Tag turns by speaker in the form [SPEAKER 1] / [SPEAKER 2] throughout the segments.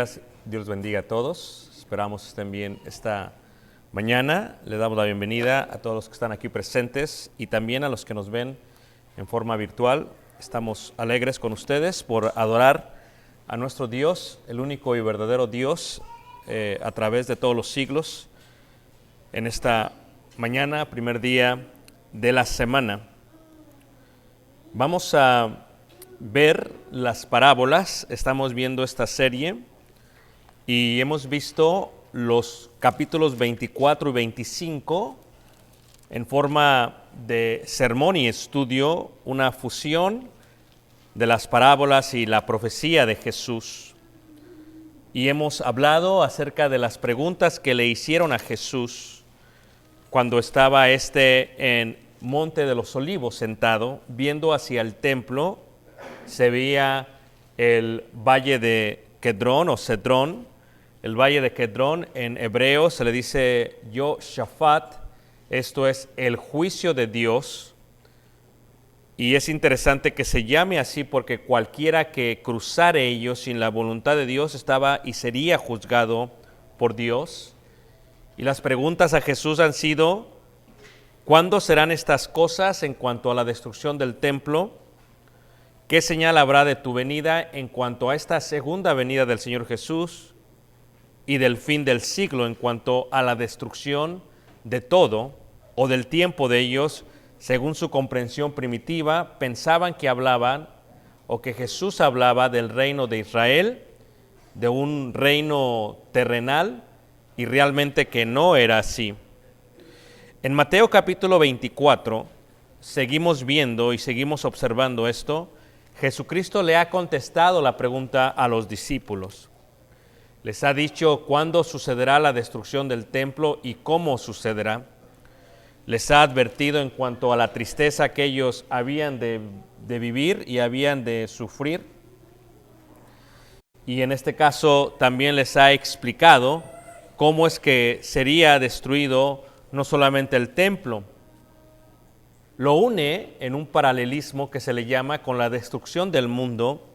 [SPEAKER 1] días, Dios los bendiga a todos. Esperamos estén bien esta mañana. Le damos la bienvenida a todos los que están aquí presentes y también a los que nos ven en forma virtual. Estamos alegres con ustedes por adorar a nuestro Dios, el único y verdadero Dios, a través de todos los siglos. En esta mañana, primer día de la semana, vamos a ver las parábolas. Estamos viendo esta serie y hemos visto los capítulos 24 y 25 en forma de sermón y estudio, una fusión de las parábolas y la profecía de Jesús. Y hemos hablado acerca de las preguntas que le hicieron a Jesús cuando estaba en Monte de los Olivos sentado, viendo hacia el templo. Se veía el valle de Kedrón o Cedrón. El valle de Kedrón en hebreo se le dice Yoshafat, esto es el juicio de Dios. Y es interesante que se llame así porque cualquiera que cruzare ellos sin la voluntad de Dios estaba y sería juzgado por Dios. Y las preguntas a Jesús han sido: ¿cuándo serán estas cosas en cuanto a la destrucción del templo? ¿Qué señal habrá de tu venida en cuanto a esta segunda venida del Señor Jesús y del fin del siglo en cuanto a la destrucción de todo o del tiempo de ellos? Según su comprensión primitiva, pensaban que hablaban o que Jesús hablaba del reino de Israel, de un reino terrenal, y realmente que no era así. En Mateo capítulo 24 seguimos viendo y seguimos observando esto. Jesucristo le ha contestado la pregunta a los discípulos. Les ha dicho cuándo sucederá la destrucción del templo y cómo sucederá. Les ha advertido en cuanto a la tristeza que ellos habían de vivir y habían de sufrir. Y en este caso también les ha explicado cómo es que sería destruido no solamente el templo. Lo une en un paralelismo que se le llama con la destrucción del mundo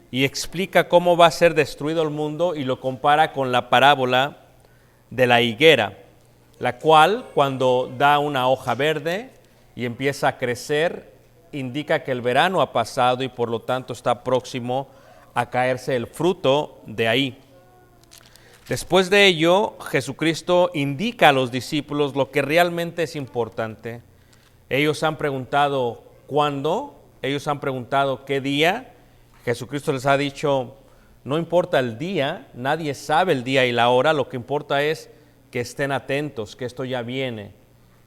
[SPEAKER 1] y explica cómo va a ser destruido el mundo y lo compara con la parábola de la higuera, la cual cuando da una hoja verde y empieza a crecer, indica que el verano ha pasado y por lo tanto está próximo a caerse el fruto de ahí. Después de ello, Jesucristo indica a los discípulos lo que realmente es importante. Ellos han preguntado cuándo, ellos han preguntado qué día. Jesucristo les ha dicho, no importa el día, nadie sabe el día y la hora, lo que importa es que estén atentos, que esto ya viene.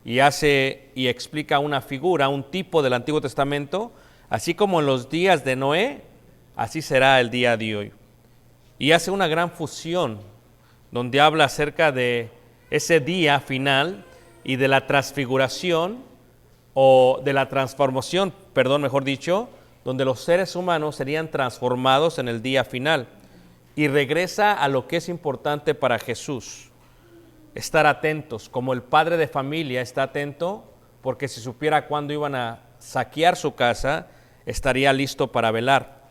[SPEAKER 1] Y hace y explica una figura, un tipo del Antiguo Testamento, así como en los días de Noé, así será el día de hoy. Y hace una gran fusión, donde habla acerca de ese día final y de la transfiguración, o de la transformación, mejor dicho, donde los seres humanos serían transformados en el día final. Y regresa a lo que es importante para Jesús: estar atentos, como el padre de familia está atento, porque si supiera cuándo iban a saquear su casa, estaría listo para velar.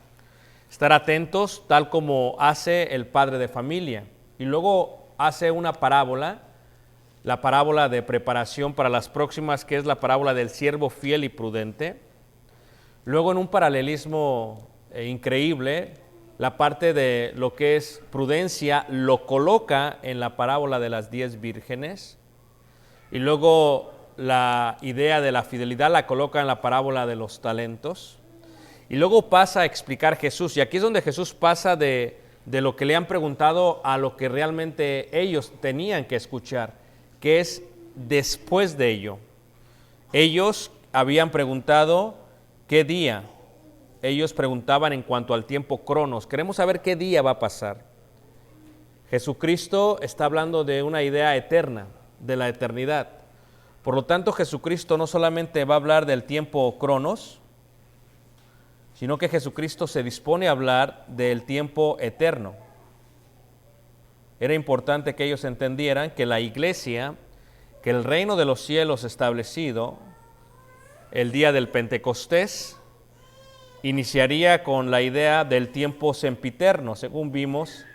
[SPEAKER 1] Estar atentos tal como hace el padre de familia. Y luego hace una parábola, la parábola de preparación para las próximas, que es la parábola del siervo fiel y prudente. Luego, en un paralelismo increíble, la parte de lo que es prudencia lo coloca en la parábola de las 10 vírgenes. Y luego la idea de la fidelidad la coloca en la parábola de los talentos. Y luego pasa a explicar Jesús. Y aquí es donde Jesús pasa de lo que le han preguntado a lo que realmente ellos tenían que escuchar, que es después de ello. Ellos habían preguntado qué día. Ellos preguntaban en cuanto al tiempo cronos. Queremos saber qué día va a pasar. Jesucristo está hablando de una idea eterna, de la eternidad. Por lo tanto, Jesucristo no solamente va a hablar del tiempo cronos, sino que Jesucristo se dispone a hablar del tiempo eterno. Era importante que ellos entendieran que la iglesia, que el reino de los cielos establecido, el día del Pentecostés, iniciaría con la idea del tiempo sempiterno, según vimos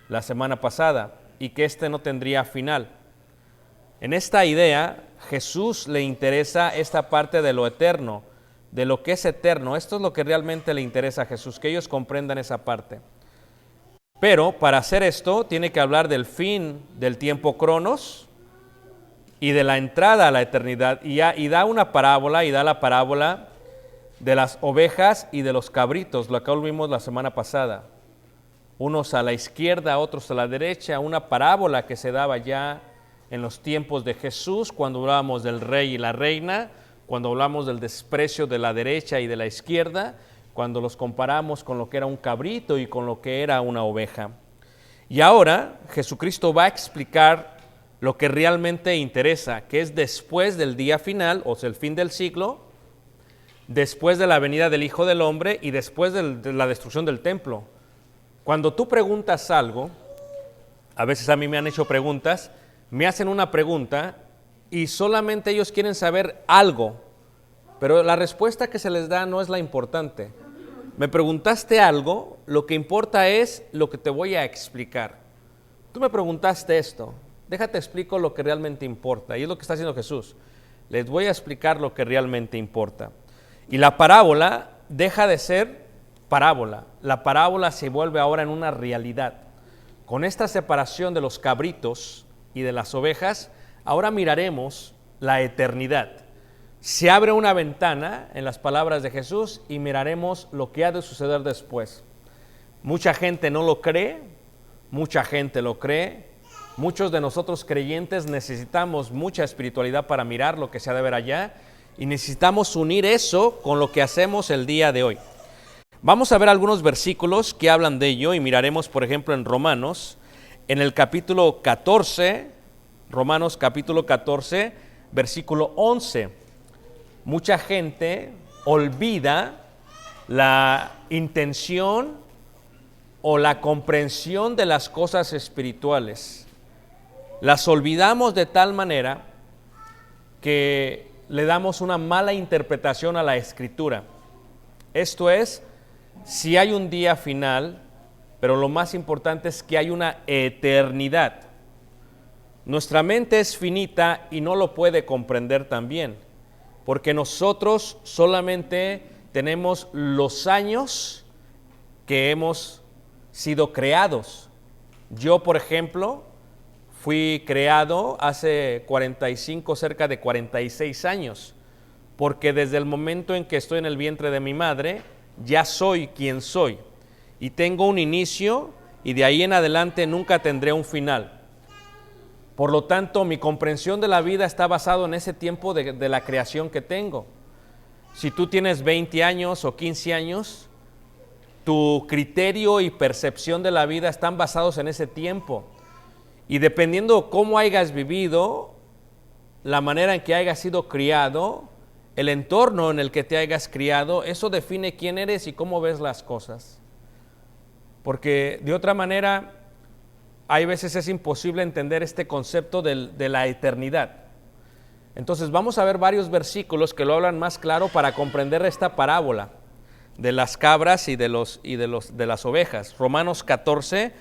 [SPEAKER 1] la semana pasada, y que este no tendría final. En esta idea, Jesús le interesa esta parte de lo eterno, de lo que es eterno. Esto es lo que realmente le interesa a Jesús, que ellos comprendan esa parte. Pero para hacer esto, tiene que hablar del fin del tiempo cronos y de la entrada a la eternidad. Y da una parábola, y da la parábola de las ovejas y de los cabritos, lo que vimos la semana pasada. Unos a la izquierda, otros a la derecha, una parábola que se daba ya en los tiempos de Jesús, cuando hablábamos del rey y la reina, cuando hablamos del desprecio de la derecha y de la izquierda, cuando los comparamos con lo que era un cabrito y con lo que era una oveja. Y ahora Jesucristo va a explicar lo que realmente interesa, que es después del día final, o sea, el fin del siglo, después de la venida del Hijo del Hombre y después de la destrucción del templo. Cuando tú preguntas algo, a veces a mí me han hecho preguntas, me hacen una pregunta y solamente ellos quieren saber algo, pero la respuesta que se les da no es la importante. Me preguntaste algo, lo que importa es lo que te voy a explicar. Tú me preguntaste esto, déjate explico lo que realmente importa, y es lo que está haciendo Jesús. Les voy a explicar lo que realmente importa. Y la parábola deja de ser parábola. La parábola se vuelve ahora en una realidad. Con esta separación de los cabritos y de las ovejas, ahora miraremos la eternidad. Se abre una ventana en las palabras de Jesús y miraremos lo que ha de suceder después. Mucha gente no lo cree, mucha gente lo cree. Muchos de nosotros creyentes necesitamos mucha espiritualidad para mirar lo que se ha de ver allá, y necesitamos unir eso con lo que hacemos el día de hoy. Vamos a ver algunos versículos que hablan de ello, y miraremos, por ejemplo, en Romanos, en el capítulo 14, Romanos capítulo 14, versículo 11. Mucha gente olvida la intención o la comprensión de las cosas espirituales. Las olvidamos de tal manera que le damos una mala interpretación a la Escritura. Esto es, si hay un día final, pero lo más importante es que hay una eternidad. Nuestra mente es finita y no lo puede comprender también, porque nosotros solamente tenemos los años que hemos sido creados. Yo, por ejemplo, fui creado hace 45, cerca de 46 años, porque desde el momento en que estoy en el vientre de mi madre, ya soy quien soy, y tengo un inicio, y de ahí en adelante nunca tendré un final. Por lo tanto, mi comprensión de la vida está basado en ese tiempo de la creación que tengo. Si tú tienes 20 años o 15 años, tu criterio y percepción de la vida están basados en ese tiempo. Y dependiendo cómo hayas vivido, la manera en que hayas sido criado, el entorno en el que te hayas criado, eso define quién eres y cómo ves las cosas. Porque de otra manera, hay veces es imposible entender este concepto de la eternidad. Entonces vamos a ver varios versículos que lo hablan más claro para comprender esta parábola de las cabras y de las ovejas. Romanos 14,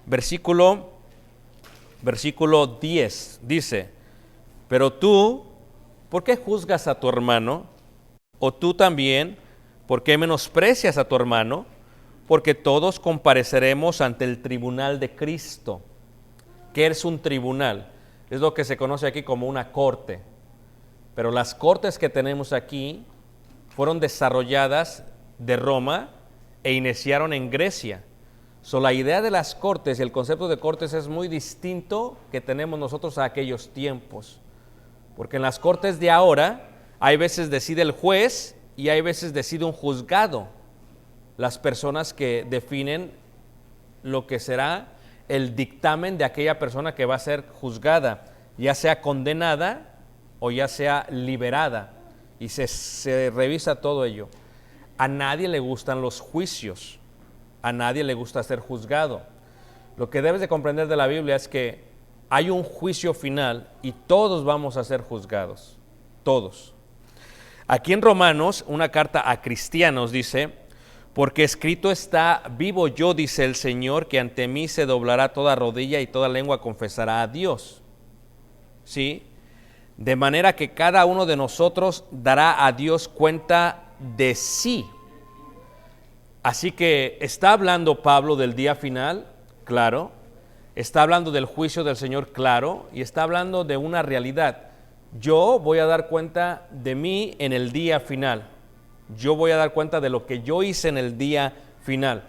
[SPEAKER 1] versículo 10 dice: pero tú, ¿por qué juzgas a tu hermano? O tú también, ¿por qué menosprecias a tu hermano? Porque todos compareceremos ante el tribunal de Cristo. ¿Qué es un tribunal? Es lo que se conoce aquí como una corte. Pero las cortes que tenemos aquí fueron desarrolladas de Roma e iniciaron en Grecia. La idea de las cortes y el concepto de cortes es muy distinto que tenemos nosotros a aquellos tiempos. Porque en las cortes de ahora, hay veces decide el juez y hay veces decide un juzgado. Las personas que definen lo que será el dictamen de aquella persona que va a ser juzgada, ya sea condenada o ya sea liberada, y se revisa todo ello. A nadie le gustan los juicios, a nadie le gusta ser juzgado. Lo que debes de comprender de la Biblia es que hay un juicio final y todos vamos a ser juzgados, todos. Aquí en Romanos, una carta a cristianos dice: Porque escrito está: vivo yo, dice el Señor, que ante mí se doblará toda rodilla y toda lengua confesará a Dios. ¿Sí? De manera que cada uno de nosotros dará a Dios cuenta de sí. Así que está hablando Pablo del día final, claro. Está hablando del juicio del Señor, claro. Y está hablando de una realidad. Yo voy a dar cuenta de mí en el día final. Yo voy a dar cuenta de lo que yo hice en el día final.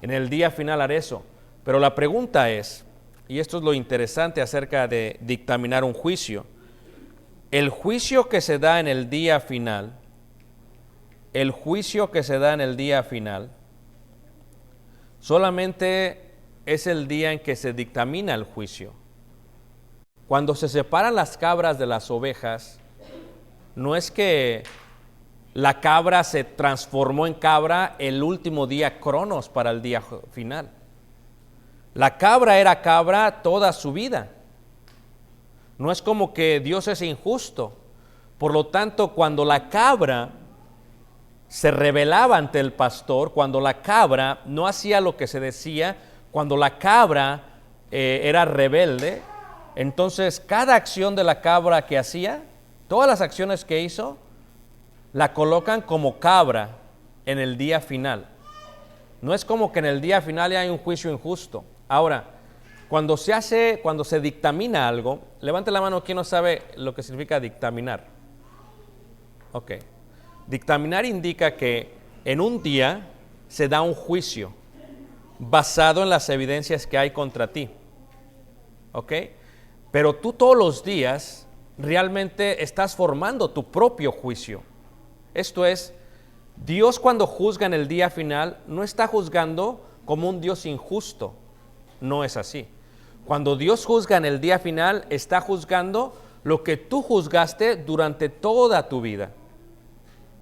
[SPEAKER 1] En el día final haré eso. Pero la pregunta es, y esto es lo interesante acerca de dictaminar un juicio, el juicio que se da en el día final, solamente es el día en que se dictamina el juicio. Cuando se separan las cabras de las ovejas, no es que la cabra se transformó en cabra el último día cronos para el día final. La cabra era cabra toda su vida. No es como que Dios es injusto. Por lo tanto, cuando la cabra se rebelaba ante el pastor, cuando la cabra no hacía lo que se decía, cuando la cabra era rebelde, entonces cada acción de la cabra que hacía, todas las acciones que hizo, la colocan como cabra en el día final. No es como que en el día final hay un juicio injusto. Ahora, cuando se dictamina algo, levante la mano quien no sabe lo que significa dictaminar. Ok. Dictaminar indica que en un día se da un juicio basado en las evidencias que hay contra ti. ¿Ok? Pero tú todos los días realmente estás formando tu propio juicio. Esto es, Dios cuando juzga en el día final no está juzgando como un Dios injusto. No es así. Cuando Dios juzga en el día final, está juzgando lo que tú juzgaste durante toda tu vida.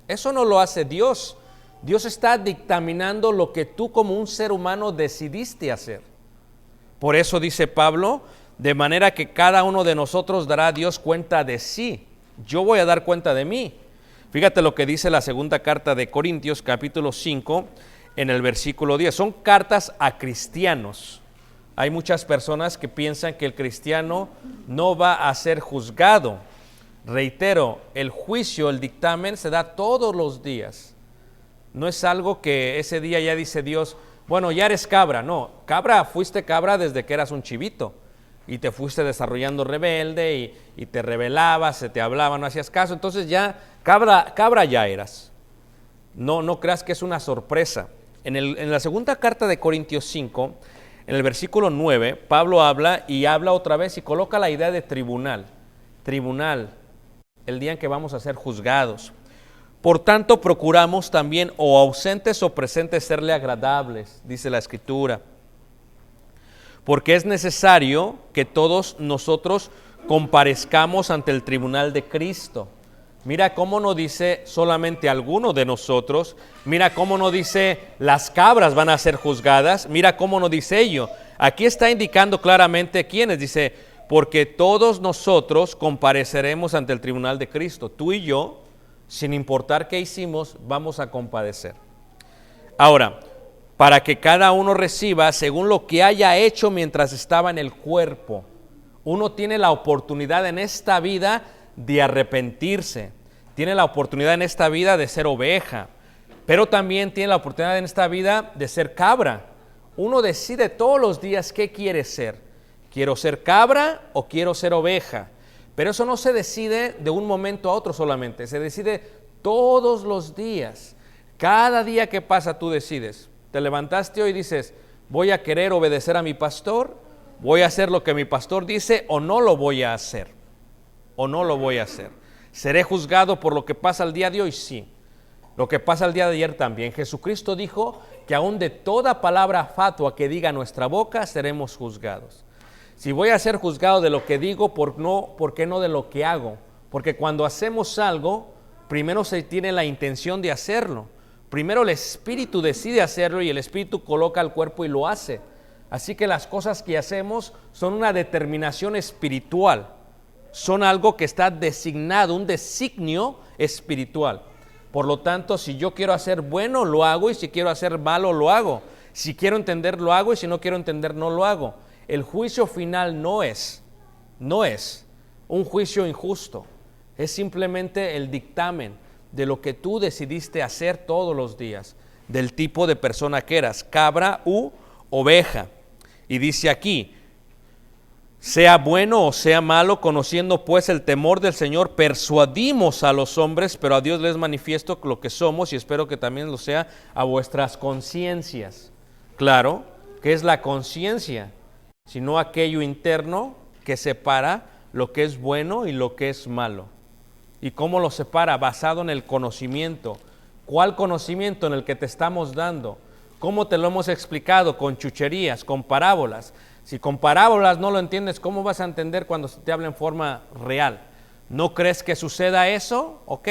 [SPEAKER 1] Eso no lo hace Dios. Dios está dictaminando lo que tú como un ser humano decidiste hacer. Por eso dice Pablo, de manera que cada uno de nosotros dará a Dios cuenta de sí. Yo voy a dar cuenta de mí. Fíjate lo que dice la segunda carta de Corintios, capítulo 5, en el versículo 10. Son cartas a cristianos. Hay muchas personas que piensan que el cristiano no va a ser juzgado. Reitero, el juicio, el dictamen se da todos los días. No es algo que ese día ya dice Dios, bueno, ya eres cabra. No, fuiste cabra desde que eras un chivito y te fuiste desarrollando rebelde y te rebelabas, se te hablaba, no hacías caso. Entonces ya cabra ya eras. No creas que es una sorpresa. En la segunda carta de Corintios 5, en el versículo 9, Pablo habla otra vez y coloca la idea de tribunal. Tribunal, el día en que vamos a ser juzgados. Por tanto, procuramos también, o ausentes o presentes, serle agradables, dice la Escritura. Porque es necesario que todos nosotros comparezcamos ante el tribunal de Cristo. Mira cómo no dice solamente alguno de nosotros, mira cómo no dice las cabras van a ser juzgadas, mira cómo no dice ello. Aquí está indicando claramente quiénes, dice, porque todos nosotros compareceremos ante el tribunal de Cristo. Tú y yo, sin importar qué hicimos, vamos a compadecer. Ahora, para que cada uno reciba según lo que haya hecho mientras estaba en el cuerpo. Uno tiene la oportunidad en esta vida de arrepentirse, tiene la oportunidad en esta vida de ser oveja, pero también tiene la oportunidad en esta vida de ser cabra. Uno decide todos los días qué quiere ser. ¿Quiero ser cabra o quiero ser oveja? Pero eso no se decide de un momento a otro solamente, se decide todos los días. Cada día que pasa tú decides. Te levantaste hoy y dices, voy a querer obedecer a mi pastor, voy a hacer lo que mi pastor dice o no lo voy a hacer. O no lo voy a hacer. ¿Seré juzgado por lo que pasa el día de hoy? Sí. Lo que pasa el día de ayer también. Jesucristo dijo que aún de toda palabra fatua que diga nuestra boca seremos juzgados. Si voy a ser juzgado de lo que digo, ¿por qué no de lo que hago? Porque cuando hacemos algo, primero se tiene la intención de hacerlo. Primero el Espíritu decide hacerlo y el Espíritu coloca el cuerpo y lo hace. Así que las cosas que hacemos son una determinación espiritual. Son algo que está designado, un designio espiritual. Por lo tanto, si yo quiero hacer bueno, lo hago, y si quiero hacer malo, lo hago. Si quiero entender, lo hago, y si no quiero entender, no lo hago. El juicio final no es un juicio injusto. Es simplemente el dictamen de lo que tú decidiste hacer todos los días, del tipo de persona que eras, cabra u oveja. Y dice aquí, sea bueno o sea malo, conociendo pues el temor del Señor, persuadimos a los hombres, pero a Dios les manifiesto lo que somos, y espero que también lo sea a vuestras conciencias. Claro, ¿qué es la conciencia? Sino aquello interno que separa lo que es bueno y lo que es malo. ¿Y cómo lo separa? Basado en el conocimiento. ¿Cuál conocimiento? En el que te estamos dando. ¿Cómo te lo hemos explicado? Con chucherías, con parábolas. Si con parábolas no lo entiendes, ¿cómo vas a entender cuando se te habla en forma real? ¿No crees que suceda eso? ¿Ok?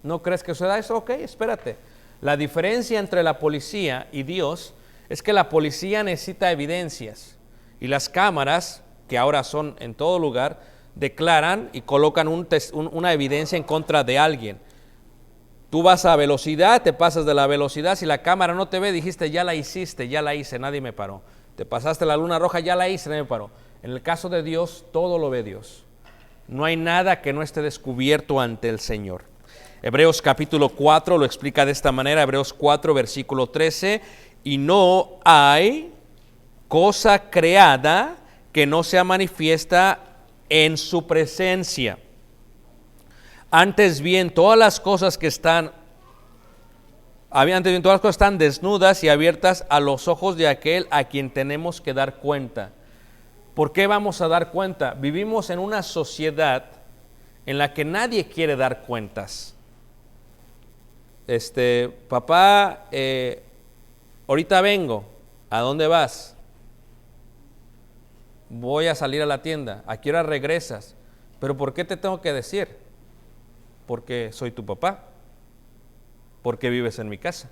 [SPEAKER 1] ¿No crees que suceda eso? Ok, espérate. La diferencia entre la policía y Dios es que la policía necesita evidencias, y las cámaras, que ahora son en todo lugar, declaran y colocan una evidencia en contra de alguien. Tú vas a velocidad, te pasas de la velocidad, si la cámara no te ve, dijiste, ya la hiciste, ya la hice, nadie me paró. Te pasaste la luna roja, ya la hice, nadie me paró. En el caso de Dios, todo lo ve Dios. No hay nada que no esté descubierto ante el Señor. Hebreos capítulo 4 lo explica de esta manera, Hebreos 4 versículo 13, y no hay cosa creada que no sea manifiesta en su presencia. Antes bien, todas las cosas están desnudas y abiertas a los ojos de aquel a quien tenemos que dar cuenta. ¿Por qué vamos a dar cuenta? Vivimos en una sociedad en la que nadie quiere dar cuentas. Papá, ahorita vengo. ¿A dónde vas? Voy a salir a la tienda. ¿A qué hora regresas? ¿Pero por qué te tengo que decir? Porque soy tu papá. Porque vives en mi casa.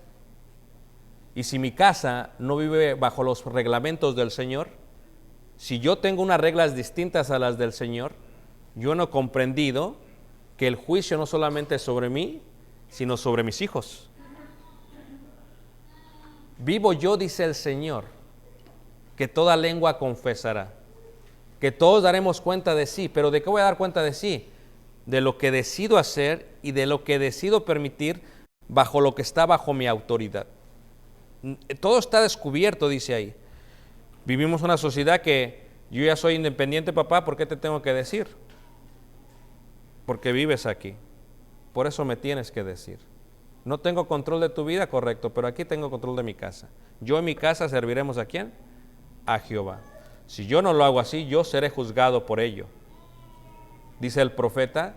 [SPEAKER 1] Y si mi casa no vive bajo los reglamentos del Señor, si yo tengo unas reglas distintas a las del Señor, yo no he comprendido que el juicio no solamente es sobre mí, sino sobre mis hijos. Vivo yo, dice el Señor, que toda lengua confesará, que todos daremos cuenta de sí. ¿Pero de qué voy a dar cuenta de sí? De lo que decido hacer y de lo que decido permitir bajo lo que está bajo mi autoridad. Todo está descubierto, dice ahí. Vivimos una sociedad que yo ya soy independiente, papá, ¿por qué te tengo que decir? Porque vives aquí. Por eso me tienes que decir. No tengo control de tu vida, correcto, pero aquí tengo control de mi casa. Yo en mi casa serviremos ¿a quién? A Jehová. Si yo no lo hago así, yo seré juzgado por ello. Dice el profeta,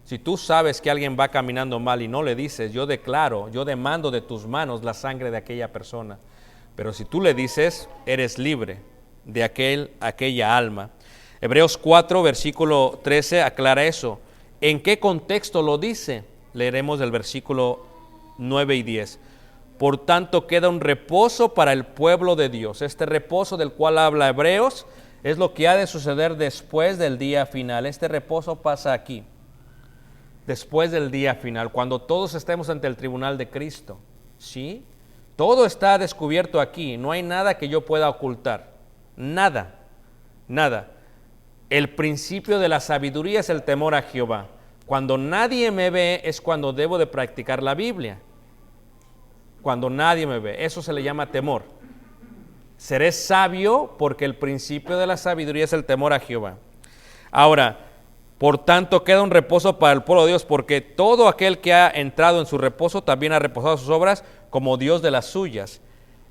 [SPEAKER 1] si tú sabes que alguien va caminando mal y no le dices, yo declaro, yo demando de tus manos la sangre de aquella persona. Pero si tú le dices, eres libre de aquella alma. Hebreos 4, versículo 13 aclara eso. ¿En qué contexto lo dice? Leeremos el versículo 9 y 10. Por tanto, queda un reposo para el pueblo de Dios. Este reposo del cual habla Hebreos es lo que ha de suceder después del día final. Este reposo pasa aquí, después del día final, cuando todos estemos ante el tribunal de Cristo. ¿Sí? Todo está descubierto aquí. No hay nada que yo pueda ocultar. Nada, nada. El principio de la sabiduría es el temor a Jehová. Cuando nadie me ve es cuando debo de practicar la Biblia. Cuando nadie me ve, eso se le llama temor. Seré sabio porque el principio de la sabiduría es el temor a Jehová. Ahora, por tanto, queda un reposo para el pueblo de Dios, porque todo aquel que ha entrado en su reposo también ha reposado sus obras como Dios de las suyas.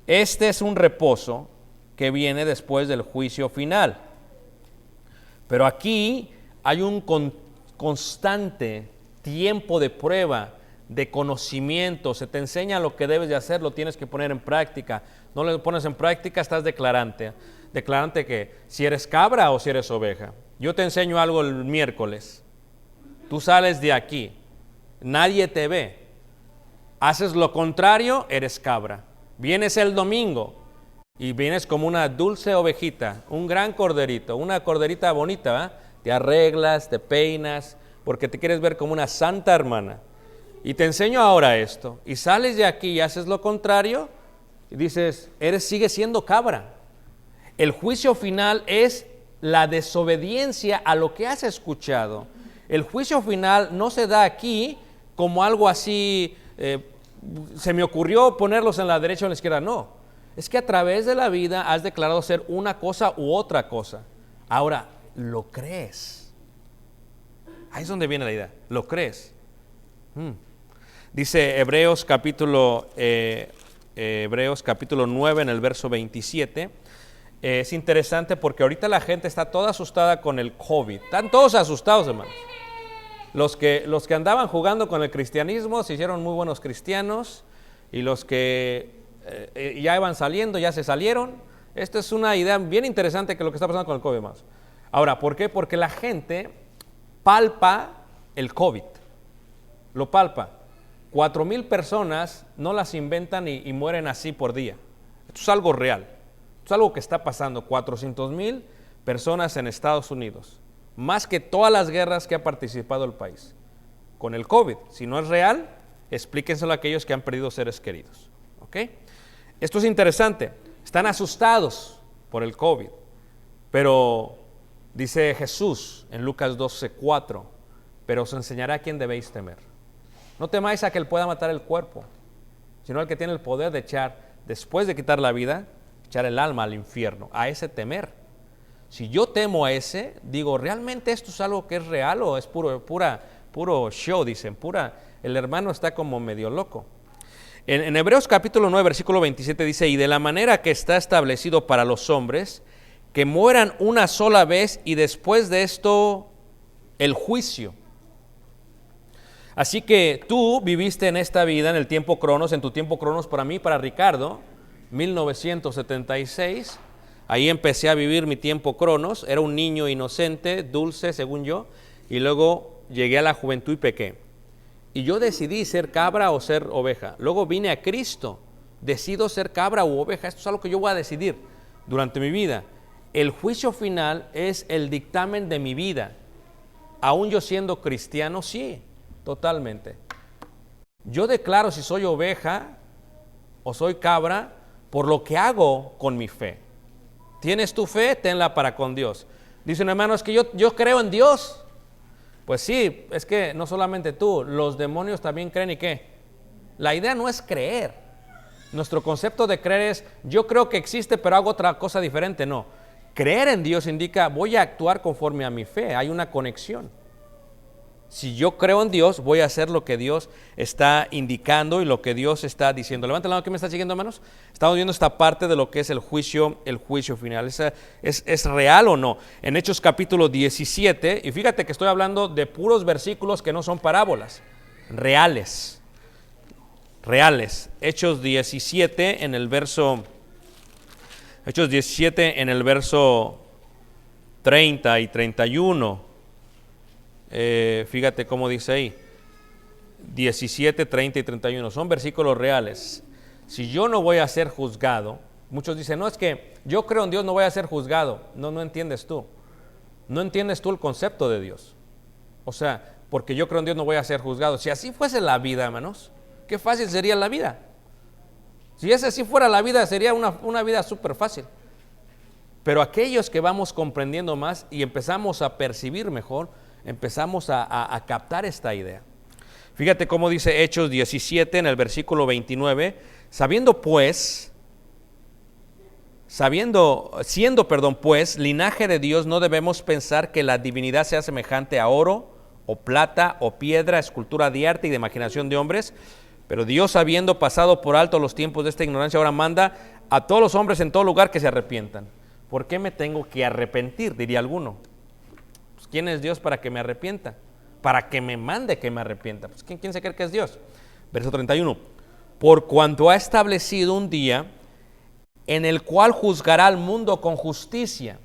[SPEAKER 1] Este es un reposo que viene después del juicio final. Pero aquí hay un constante tiempo de prueba, de conocimiento. Se te enseña lo que debes de hacer, lo tienes que poner en práctica. No lo pones en práctica, estás declarante que si eres cabra o si eres oveja. Yo te enseño algo el miércoles, tú sales de aquí, nadie te ve, haces lo contrario, eres cabra. Vienes el domingo y vienes como una dulce ovejita, un gran corderito, una corderita bonita, ¿eh? Te arreglas, te peinas, porque te quieres ver como una santa hermana. y te enseño ahora esto, y sales de aquí y haces lo contrario, y dices, sigues siendo cabra. El juicio final es la desobediencia a lo que has escuchado. El juicio final no se da aquí como algo así, se me ocurrió ponerlos en la derecha o en la izquierda, no. Es que a través de la vida has declarado ser una cosa u otra cosa. Ahora, ¿lo crees? Ahí es donde viene la idea, ¿lo crees? Dice Hebreos capítulo 9 en el verso 27. Es interesante porque ahorita la gente está toda asustada con el COVID. Están todos asustados, hermanos. Los que andaban jugando con el cristianismo se hicieron muy buenos cristianos, y los que ya iban saliendo, ya se salieron. Esta es una idea bien interesante que lo que está pasando con el COVID más. Ahora, ¿por qué? Porque la gente palpa el COVID, lo palpa. 4,000 personas no las inventan y mueren así por día. Esto es algo real, esto es algo que está pasando. 400,000 personas en Estados Unidos, más que todas las guerras que ha participado el país, con el COVID. Si no es real, explíquenselo a aquellos que han perdido seres queridos. ¿Ok? Esto es interesante. Están asustados por el COVID, pero dice Jesús en Lucas 12:4, pero os enseñará a quién debéis temer. No temáis a que él pueda matar el cuerpo, sino al que tiene el poder de echar, después de quitar la vida, echar el alma al infierno. A ese temer. Si yo temo a ese, digo, ¿realmente esto es algo que es real o es puro show? Dicen, el hermano está como medio loco. En Hebreos capítulo 9, versículo 27 dice, y de la manera que está establecido para los hombres, que mueran una sola vez y después de esto el juicio. Así que tú viviste en esta vida, en el tiempo Cronos, en tu tiempo Cronos, para mí, para Ricardo, 1976, ahí empecé a vivir mi tiempo Cronos. Era un niño inocente, dulce, según yo, y luego llegué a la juventud y pequé. Y yo decidí ser cabra o ser oveja. Luego vine a Cristo, decido ser cabra u oveja. Esto es algo que yo voy a decidir durante mi vida. El juicio final es el dictamen de mi vida. Aún yo siendo cristiano, sí, totalmente. Yo declaro si soy oveja o soy cabra por lo que hago con mi fe. ¿Tienes tu fe? Tenla para con Dios. Dicen, hermano, es que yo creo en Dios. Pues sí, es que no solamente tú, los demonios también creen. ¿Y qué? La idea no es creer. Nuestro concepto de creer es, yo creo que existe, pero hago otra cosa diferente. No, creer en Dios indica, voy a actuar conforme a mi fe. Hay una conexión. Si yo creo en Dios, voy a hacer lo que Dios está indicando y lo que Dios está diciendo. Levanta la mano, ¿quién me está siguiendo, hermanos? Estamos viendo esta parte de lo que es el juicio final. ¿Es real o no? En Hechos capítulo 17, y fíjate que estoy hablando de puros versículos que no son parábolas, reales. Hechos 17 en el verso 30 y 31. Fíjate cómo dice ahí, 17, 30 y 31, son versículos reales. Si yo no voy a ser juzgado, muchos dicen, no, es que yo creo en Dios, no voy a ser juzgado. No entiendes tú. No entiendes tú el concepto de Dios. O sea, porque yo creo en Dios no voy a ser juzgado. Si así fuese la vida, hermanos, qué fácil sería la vida. Si así fuera la vida, sería una vida súper fácil. Pero aquellos que vamos comprendiendo más y empezamos a percibir mejor, empezamos a captar esta idea. Fíjate cómo dice Hechos 17 en el versículo 29, siendo pues, linaje de Dios, no debemos pensar que la divinidad sea semejante a oro, o plata, o piedra, escultura de arte y de imaginación de hombres, pero Dios, habiendo pasado por alto los tiempos de esta ignorancia, ahora manda a todos los hombres en todo lugar que se arrepientan. ¿Por qué me tengo que arrepentir?, diría alguno. ¿Quién es Dios para que me arrepienta? Para que me mande que me arrepienta. Pues ¿quién se cree que es Dios? Verso 31. Por cuanto ha establecido un día en el cual juzgará al mundo con justicia.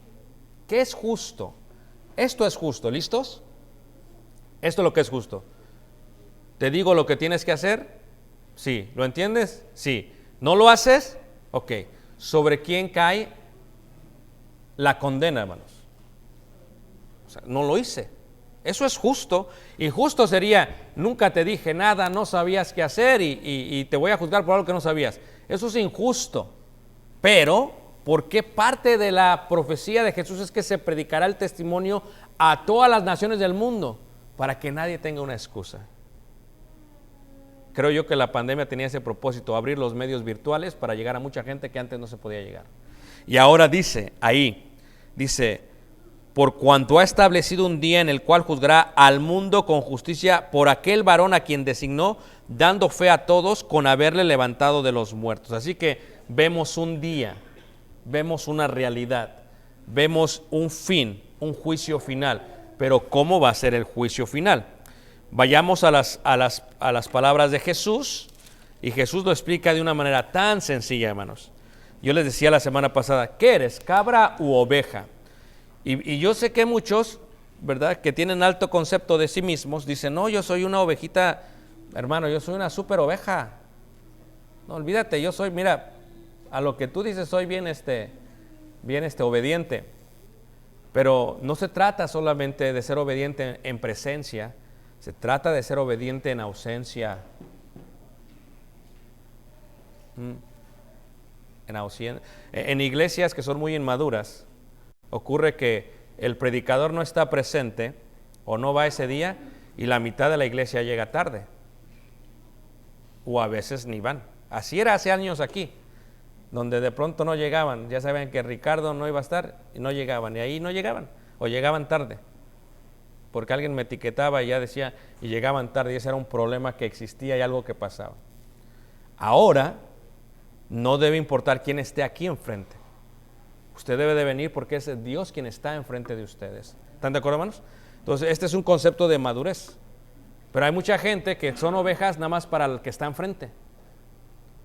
[SPEAKER 1] ¿Qué es justo? Esto es justo. ¿Listos? Esto es lo que es justo. ¿Te digo lo que tienes que hacer? Sí. ¿Lo entiendes? Sí. ¿No lo haces? Ok. ¿Sobre quién cae la condena, hermanos? O sea, no lo hice. Eso es justo. Injusto sería, nunca te dije nada, no sabías qué hacer y te voy a juzgar por algo que no sabías. Eso es injusto. Pero, ¿por qué parte de la profecía de Jesús es que se predicará el testimonio a todas las naciones del mundo? Para que nadie tenga una excusa. Creo yo que la pandemia tenía ese propósito, abrir los medios virtuales para llegar a mucha gente que antes no se podía llegar. Y ahora dice, por cuanto ha establecido un día en el cual juzgará al mundo con justicia por aquel varón a quien designó, dando fe a todos con haberle levantado de los muertos. Así que vemos un día, vemos una realidad, vemos un fin, un juicio final. Pero ¿cómo va a ser el juicio final? Vayamos a las palabras de Jesús, y Jesús lo explica de una manera tan sencilla, hermanos. Yo les decía la semana pasada, ¿qué eres, cabra u oveja? Y yo sé que muchos, ¿verdad?, que tienen alto concepto de sí mismos, dicen, no, yo soy una ovejita, hermano, yo soy una super oveja. No, olvídate, yo soy, mira, a lo que tú dices, soy bien obediente. Pero no se trata solamente de ser obediente en presencia, se trata de ser obediente en ausencia. En iglesias que son muy inmaduras, ocurre que el predicador no está presente o no va ese día y la mitad de la iglesia llega tarde. O a veces ni van. Así era hace años aquí, donde de pronto no llegaban. Ya saben que Ricardo no iba a estar y no llegaban. Y ahí no llegaban o llegaban tarde. Porque alguien me etiquetaba y ya decía, y llegaban tarde, y ese era un problema que existía y algo que pasaba. Ahora no debe importar quién esté aquí enfrente. Usted debe de venir porque es Dios quien está enfrente de ustedes. ¿Están de acuerdo, hermanos? Entonces, este es un concepto de madurez. Pero hay mucha gente que son ovejas nada más para el que está enfrente.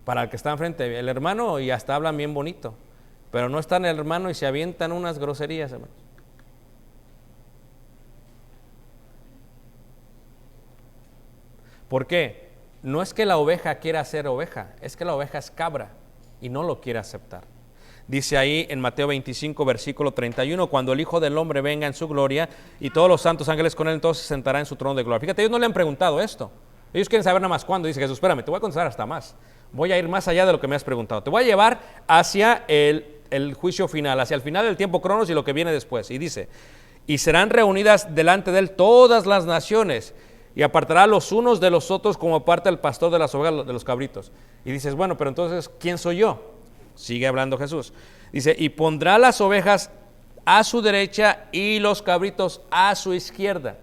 [SPEAKER 1] Para el que está enfrente. El hermano, y hasta hablan bien bonito. Pero no están el hermano y se avientan unas groserías, hermanos. ¿Por qué? No es que la oveja quiera ser oveja, es que la oveja es cabra y no lo quiere aceptar. Dice ahí en Mateo 25, versículo 31, cuando el Hijo del Hombre venga en su gloria y todos los santos ángeles con él, entonces se sentará en su trono de gloria. Fíjate, ellos no le han preguntado esto. Ellos quieren saber nada más cuándo. Dice Jesús, espérame, te voy a contestar hasta más. Voy a ir más allá de lo que me has preguntado. Te voy a llevar hacia el juicio final, hacia el final del tiempo cronos y lo que viene después. Y dice, y serán reunidas delante de él todas las naciones, y apartará los unos de los otros como aparta el pastor de las ovejas de los cabritos. Y dices, bueno, pero entonces, ¿quién soy yo? Sigue hablando Jesús. Dice, y pondrá las ovejas a su derecha y los cabritos a su izquierda.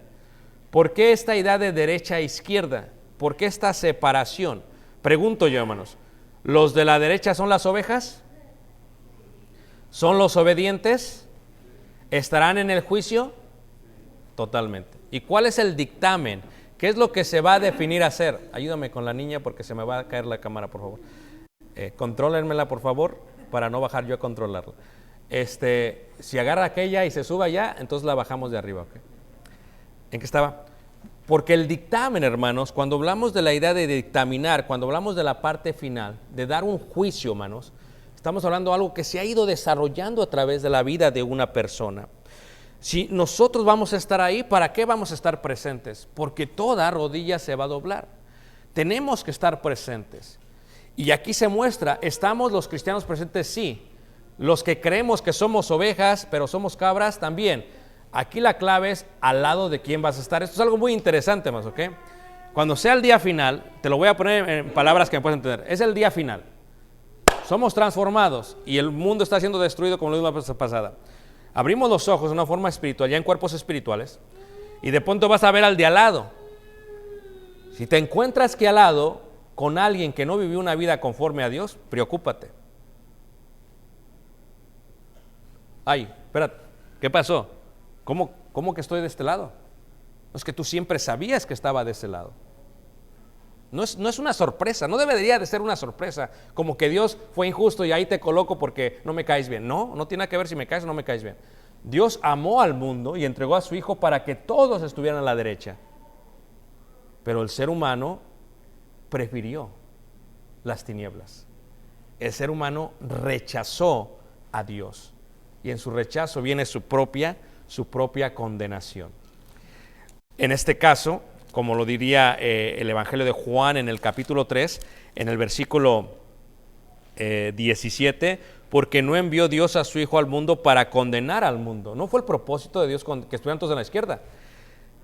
[SPEAKER 1] ¿Por qué esta idea de derecha e izquierda? ¿Por qué esta separación? Pregunto yo, hermanos, ¿los de la derecha son las ovejas? ¿Son los obedientes? ¿Estarán en el juicio? Totalmente. ¿Y cuál es el dictamen? ¿Qué es lo que se va a definir a hacer? Ayúdame con la niña porque se me va a caer la cámara, por favor. Contrólenmela, por favor, para no bajar yo a controlarla. Si agarra aquella y se suba ya, entonces la bajamos de arriba. ¿Okay? ¿En qué estaba? Porque el dictamen, hermanos, cuando hablamos de la idea de dictaminar, cuando hablamos de la parte final, de dar un juicio, hermanos, estamos hablando de algo que se ha ido desarrollando a través de la vida de una persona. Si nosotros vamos a estar ahí, ¿para qué vamos a estar presentes? Porque toda rodilla se va a doblar. Tenemos que estar presentes. Y aquí se muestra, ¿estamos los cristianos presentes? Sí. Los que creemos que somos ovejas, pero somos cabras, también. Aquí la clave es al lado de quién vas a estar. Esto es algo muy interesante, más, ¿ok? Cuando sea el día final, te lo voy a poner en palabras que me puedes entender. Es el día final. Somos transformados y el mundo está siendo destruido como lo vimos la vez pasada. Abrimos los ojos de una forma espiritual, ya en cuerpos espirituales, y de pronto vas a ver al de al lado. Si te encuentras que al lado con alguien que no vivió una vida conforme a Dios, preocúpate. Ay, espérate, ¿qué pasó? ¿Cómo que estoy de este lado? No es que tú siempre sabías que estaba de ese lado. No es una sorpresa, no debería de ser una sorpresa, como que Dios fue injusto y ahí te coloco porque no me caes bien. No tiene nada que ver si me caes o no me caes bien. Dios amó al mundo y entregó a su Hijo para que todos estuvieran a la derecha. Pero el ser humano prefirió las tinieblas. El ser humano rechazó a Dios y en su rechazo viene su propia condenación. En este caso, como lo diría el Evangelio de Juan en el capítulo 3, en el versículo 17, porque no envió Dios a su Hijo al mundo para condenar al mundo. No fue el propósito de Dios que estuvieran todos en la izquierda,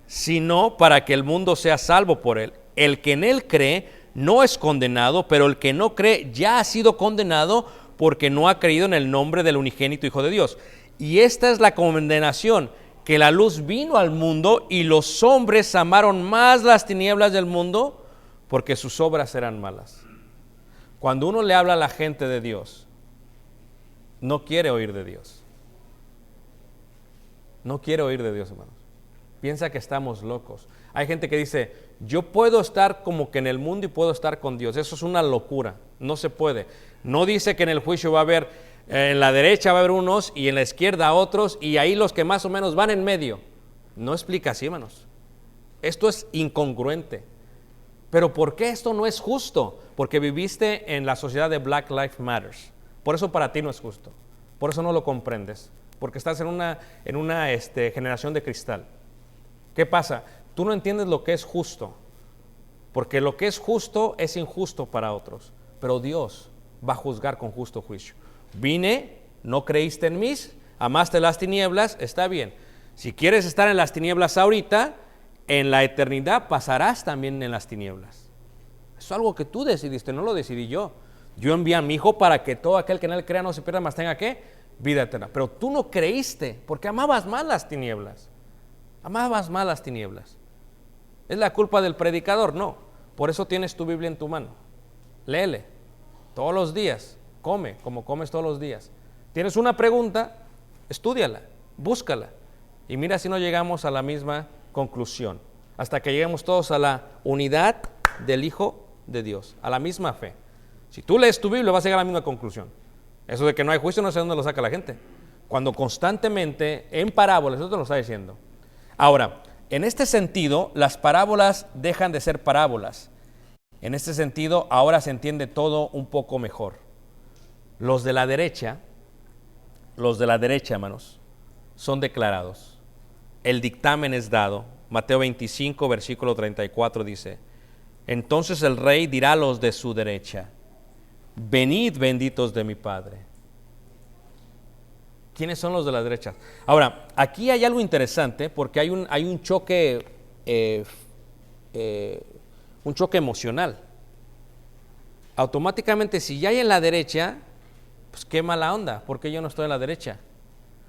[SPEAKER 1] sino para que el mundo sea salvo por él. El que en él cree no es condenado, pero el que no cree ya ha sido condenado porque no ha creído en el nombre del unigénito Hijo de Dios. Y esta es la condenación, que la luz vino al mundo y los hombres amaron más las tinieblas del mundo porque sus obras eran malas. Cuando uno le habla a la gente de Dios, no quiere oír de Dios. No quiere oír de Dios, hermanos. Piensa que estamos locos. Hay gente que dice, yo puedo estar como que en el mundo y puedo estar con Dios. Eso es una locura, no se puede. No dice que en el juicio va a haber, en la derecha va a haber unos y en la izquierda otros, y ahí los que más o menos van en medio. No explica así, hermanos. Esto es incongruente. Pero ¿por qué esto no es justo? Porque viviste en la sociedad de Black Lives Matter. Por eso para ti no es justo. Por eso no lo comprendes. Porque estás en una generación de cristal. ¿Qué pasa? Tú no entiendes lo que es justo. Porque lo que es justo es injusto para otros. Pero Dios va a juzgar con justo juicio. Vine, no creíste en mí, amaste las tinieblas, está bien. Si quieres estar en las tinieblas ahorita, en la eternidad pasarás también en las tinieblas. Es algo que tú decidiste, no lo decidí yo. Yo envié a mi Hijo para que todo aquel que en él crea no se pierda, mas tenga ¿qué? Vida eterna. Pero tú no creíste porque amabas más las tinieblas. Amabas más las tinieblas. ¿Es la culpa del predicador? No. Por eso tienes tu Biblia en tu mano. Léele todos los días. Come como comes todos los días. Tienes una pregunta, estúdiala, búscala. Y mira si no llegamos a la misma conclusión. Hasta que lleguemos todos a la unidad del Hijo de Dios, a la misma fe. Si tú lees tu Biblia vas a llegar a la misma conclusión. Eso de que no hay juicio no sé dónde lo saca la gente. Cuando constantemente en parábolas, eso te lo está diciendo. Ahora, en este sentido, las parábolas dejan de ser parábolas. En este sentido, ahora se entiende todo un poco mejor. Los de la derecha, hermanos, son declarados. El dictamen es dado. Mateo 25, versículo 34 dice, entonces el rey dirá a los de su derecha, venid benditos de mi Padre. ¿Quiénes son los de la derecha? Ahora, aquí hay algo interesante porque hay un choque emocional. Automáticamente, si ya hay en la derecha, pues qué mala onda, ¿por qué yo no estoy en la derecha?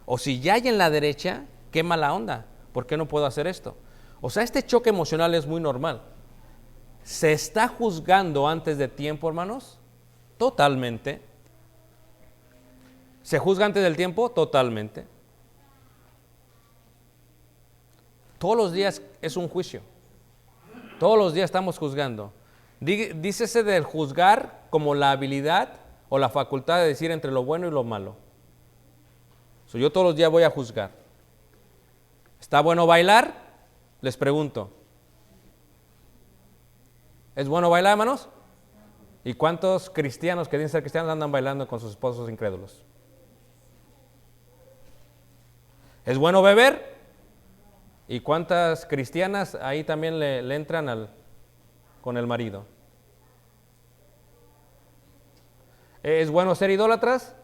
[SPEAKER 1] O si ya hay en la derecha, qué mala onda, ¿por qué no puedo hacer esto? O sea, este choque emocional es muy normal. ¿Se está juzgando antes de tiempo, hermanos? Totalmente. ¿Se juzga antes del tiempo? Totalmente. Todos los días es un juicio. Todos los días estamos juzgando. Dícese del juzgar como la habilidad o la facultad de decir entre lo bueno y lo malo. Yo todos los días voy a juzgar. ¿Está bueno bailar? Les pregunto. ¿Es bueno bailar, hermanos? ¿Y cuántos cristianos que dicen ser cristianos andan bailando con sus esposos incrédulos? ¿Es bueno beber? ¿Y cuántas cristianas ahí también le entran con el marido? ¿Es bueno ser idólatras?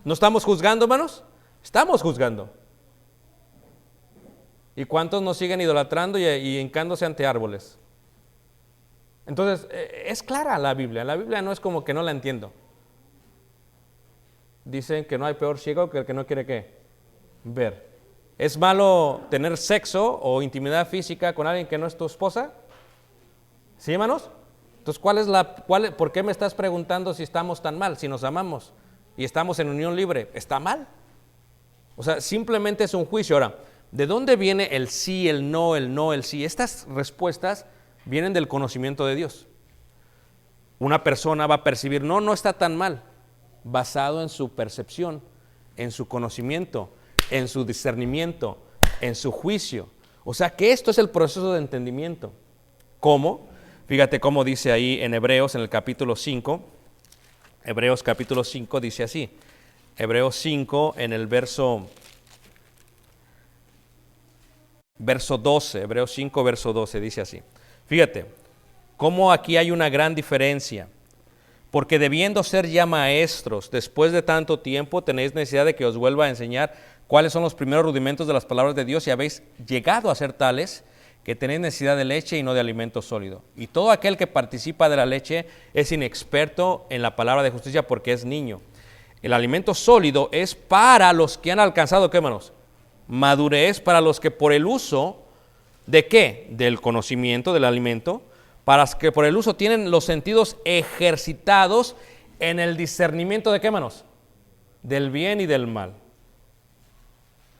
[SPEAKER 1] ¿No estamos juzgando, hermanos? Estamos juzgando. ¿Y cuántos nos siguen idolatrando y hincándose ante árboles? Entonces, es clara la Biblia. La Biblia no es como que no la entiendo. Dicen que no hay peor ciego que el que no quiere ¿qué? Ver. ¿Es malo tener sexo o intimidad física con alguien que no es tu esposa? ¿Sí, hermanos? Entonces, ¿por qué me estás preguntando si estamos tan mal? Si nos amamos y estamos en unión libre, ¿está mal? O sea, simplemente es un juicio. Ahora, ¿de dónde viene el sí, el no, el sí? Estas respuestas vienen del conocimiento de Dios. Una persona va a percibir, no está tan mal, basado en su percepción, en su conocimiento, en su discernimiento, en su juicio. O sea que esto es el proceso de entendimiento. ¿Cómo? Fíjate cómo dice ahí en Hebreos, en el capítulo 5. Hebreos capítulo 5 dice así. Hebreos 5 en el verso verso 12, Hebreos 5, verso 12, dice así. Fíjate, cómo aquí hay una gran diferencia. Porque debiendo ser ya maestros, después de tanto tiempo, tenéis necesidad de que os vuelva a enseñar cuáles son los primeros rudimentos de las palabras de Dios y habéis llegado a ser tales que tenéis necesidad de leche y no de alimento sólido. Y todo aquel que participa de la leche es inexperto en la palabra de justicia porque es niño. El alimento sólido es para los que han alcanzado, ¿qué, hermanos? Madurez, para los que por el uso, ¿de qué? Del conocimiento, del alimento, para los que por el uso tienen los sentidos ejercitados en el discernimiento de, ¿qué, hermanos? Del bien y del mal.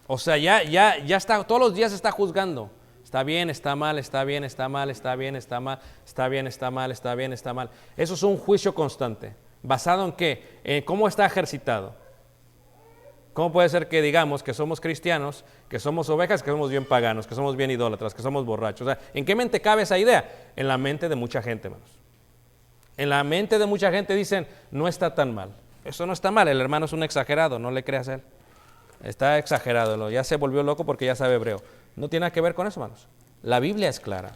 [SPEAKER 1] O sea, ya está, todos los días está juzgando. Está bien, está mal, está bien, está mal, está bien, está mal, está bien, está mal, está bien, está mal. Eso es un juicio constante. ¿Basado en qué? En cómo está ejercitado. ¿Cómo puede ser que digamos que somos cristianos, que somos ovejas, que somos bien paganos, que somos bien idólatras, que somos borrachos? O sea, ¿en qué mente cabe esa idea? En la mente de mucha gente, hermanos. En la mente de mucha gente dicen, no está tan mal. Eso no está mal, el hermano es un exagerado, no le creas a él. Está exagerado, ya se volvió loco porque ya sabe hebreo. No tiene nada que ver con eso, hermanos. La Biblia es clara.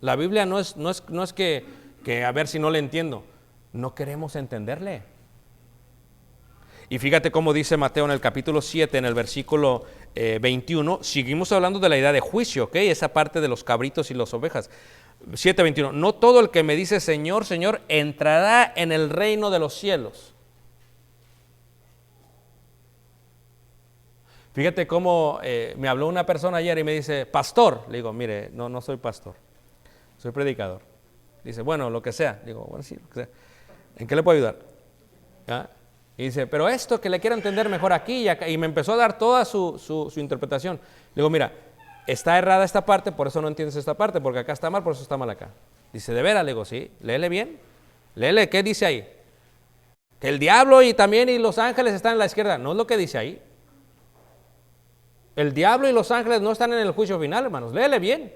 [SPEAKER 1] La Biblia no es que a ver si no le entiendo. No queremos entenderle. Y fíjate cómo dice Mateo en el capítulo 7, en el versículo 21, seguimos hablando de la idea de juicio, ¿ok? Esa parte de los cabritos y las ovejas. 7:21, no todo el que me dice Señor, Señor, entrará en el reino de los cielos. Fíjate cómo me habló una persona ayer y me dice, pastor. Le digo, mire, no soy pastor, soy predicador. Dice, bueno, lo que sea. Digo, bueno, sí, lo que sea. ¿En qué le puedo ayudar? ¿Ah? Y dice, pero esto que le quiero entender mejor aquí y acá. Y me empezó a dar toda su interpretación. Le digo, mira, está errada esta parte, por eso no entiendes esta parte, porque acá está mal, por eso está mal acá. Dice, ¿de veras? Le digo, sí, léele bien. Léele, ¿qué dice ahí? Que el diablo y los ángeles están en la izquierda. No es lo que dice ahí. El diablo y los ángeles no están en el juicio final, hermanos. Léele bien.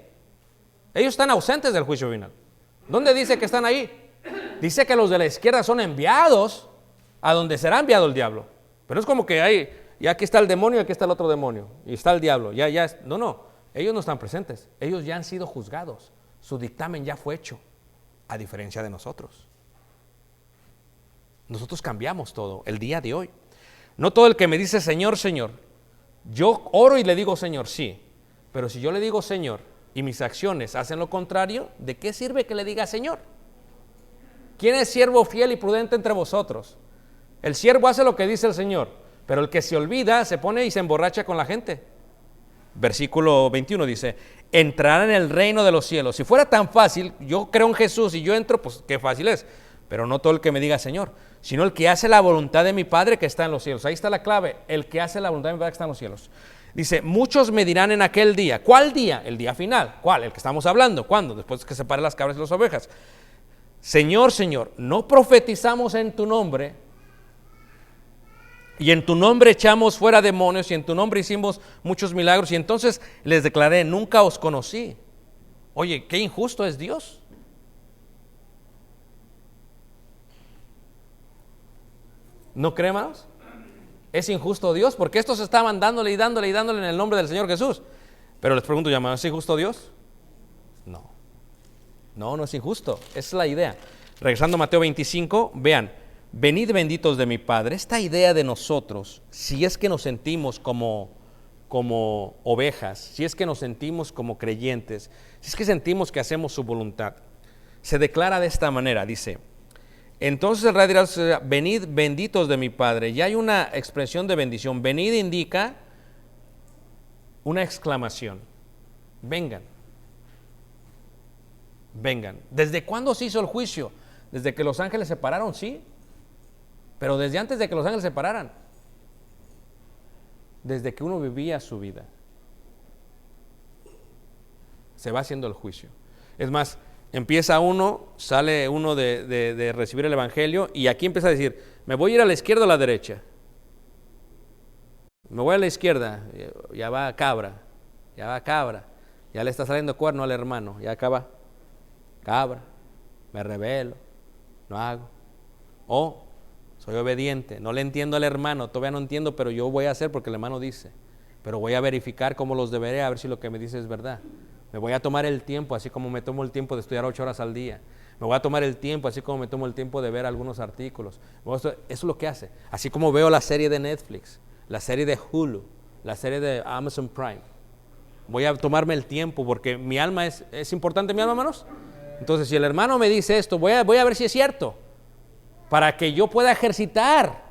[SPEAKER 1] Ellos están ausentes del juicio final. ¿Dónde dice que están ahí? Dice que los de la izquierda son enviados a donde será enviado el diablo. Pero es como que hay, y aquí está el demonio y aquí está el otro demonio. Y está el diablo. No. Ellos no están presentes. Ellos ya han sido juzgados. Su dictamen ya fue hecho. A diferencia de nosotros. Nosotros cambiamos todo el día de hoy. No todo el que me dice Señor, Señor. Yo oro y le digo Señor, sí. Pero si yo le digo Señor y mis acciones hacen lo contrario, ¿de qué sirve que le diga Señor? ¿Quién es siervo fiel y prudente entre vosotros? El siervo hace lo que dice el Señor, pero el que se olvida se pone y se emborracha con la gente. Versículo 21 dice, entrarán en el reino de los cielos. Si fuera tan fácil, yo creo en Jesús y yo entro, pues qué fácil es. Pero no todo el que me diga Señor, sino el que hace la voluntad de mi Padre que está en los cielos. Ahí está la clave, el que hace la voluntad de mi Padre que está en los cielos. Dice, muchos me dirán en aquel día. ¿Cuál día? El día final. ¿Cuál? El que estamos hablando. ¿Cuándo? Después que separe las cabras y las ovejas. Señor, Señor, ¿no profetizamos en tu nombre? Y en tu nombre echamos fuera demonios y en tu nombre hicimos muchos milagros. Y entonces les declaré, nunca os conocí. Oye, qué injusto es Dios. ¿No creen, hermanos? Es injusto Dios, porque estos estaban dándole y dándole y dándole en el nombre del Señor Jesús. Pero les pregunto, ¿es injusto Dios? No es injusto. Esa es la idea. Regresando a Mateo 25, vean, venid benditos de mi Padre. Esta idea de nosotros, si es que nos sentimos como ovejas, si es que nos sentimos como creyentes, si es que sentimos que hacemos su voluntad, se declara de esta manera, dice, entonces el rey dirá, venid benditos de mi Padre. Ya hay una expresión de bendición. Venid indica una exclamación. Vengan. ¿Desde cuándo se hizo el juicio? Desde que los ángeles se pararon, sí. Pero desde antes de que los ángeles se pararan. Desde que uno vivía su vida. Se va haciendo el juicio. Es más, empieza uno, sale uno de recibir el evangelio y aquí empieza a decir, me voy a ir a la izquierda o a la derecha. Me voy a la izquierda, ya va cabra, ya le está saliendo cuerno al hermano, ya acaba cabra, me rebelo, no hago. O soy obediente, no le entiendo al hermano, todavía no entiendo, pero yo voy a hacer porque el hermano dice. pero voy a verificar cómo los deberé, a ver si lo que me dice es verdad. Me voy a tomar el tiempo, así como me tomo el tiempo de estudiar 8 horas al día. Me voy a tomar el tiempo, así como me tomo el tiempo de ver algunos artículos. Eso es lo que hace. Así como veo la serie de Netflix, la serie de Hulu, la serie de Amazon Prime. Voy a tomarme el tiempo porque mi alma es importante, mi alma, hermanos. Entonces, si el hermano me dice esto, voy a ver si es cierto, para que yo pueda ejercitar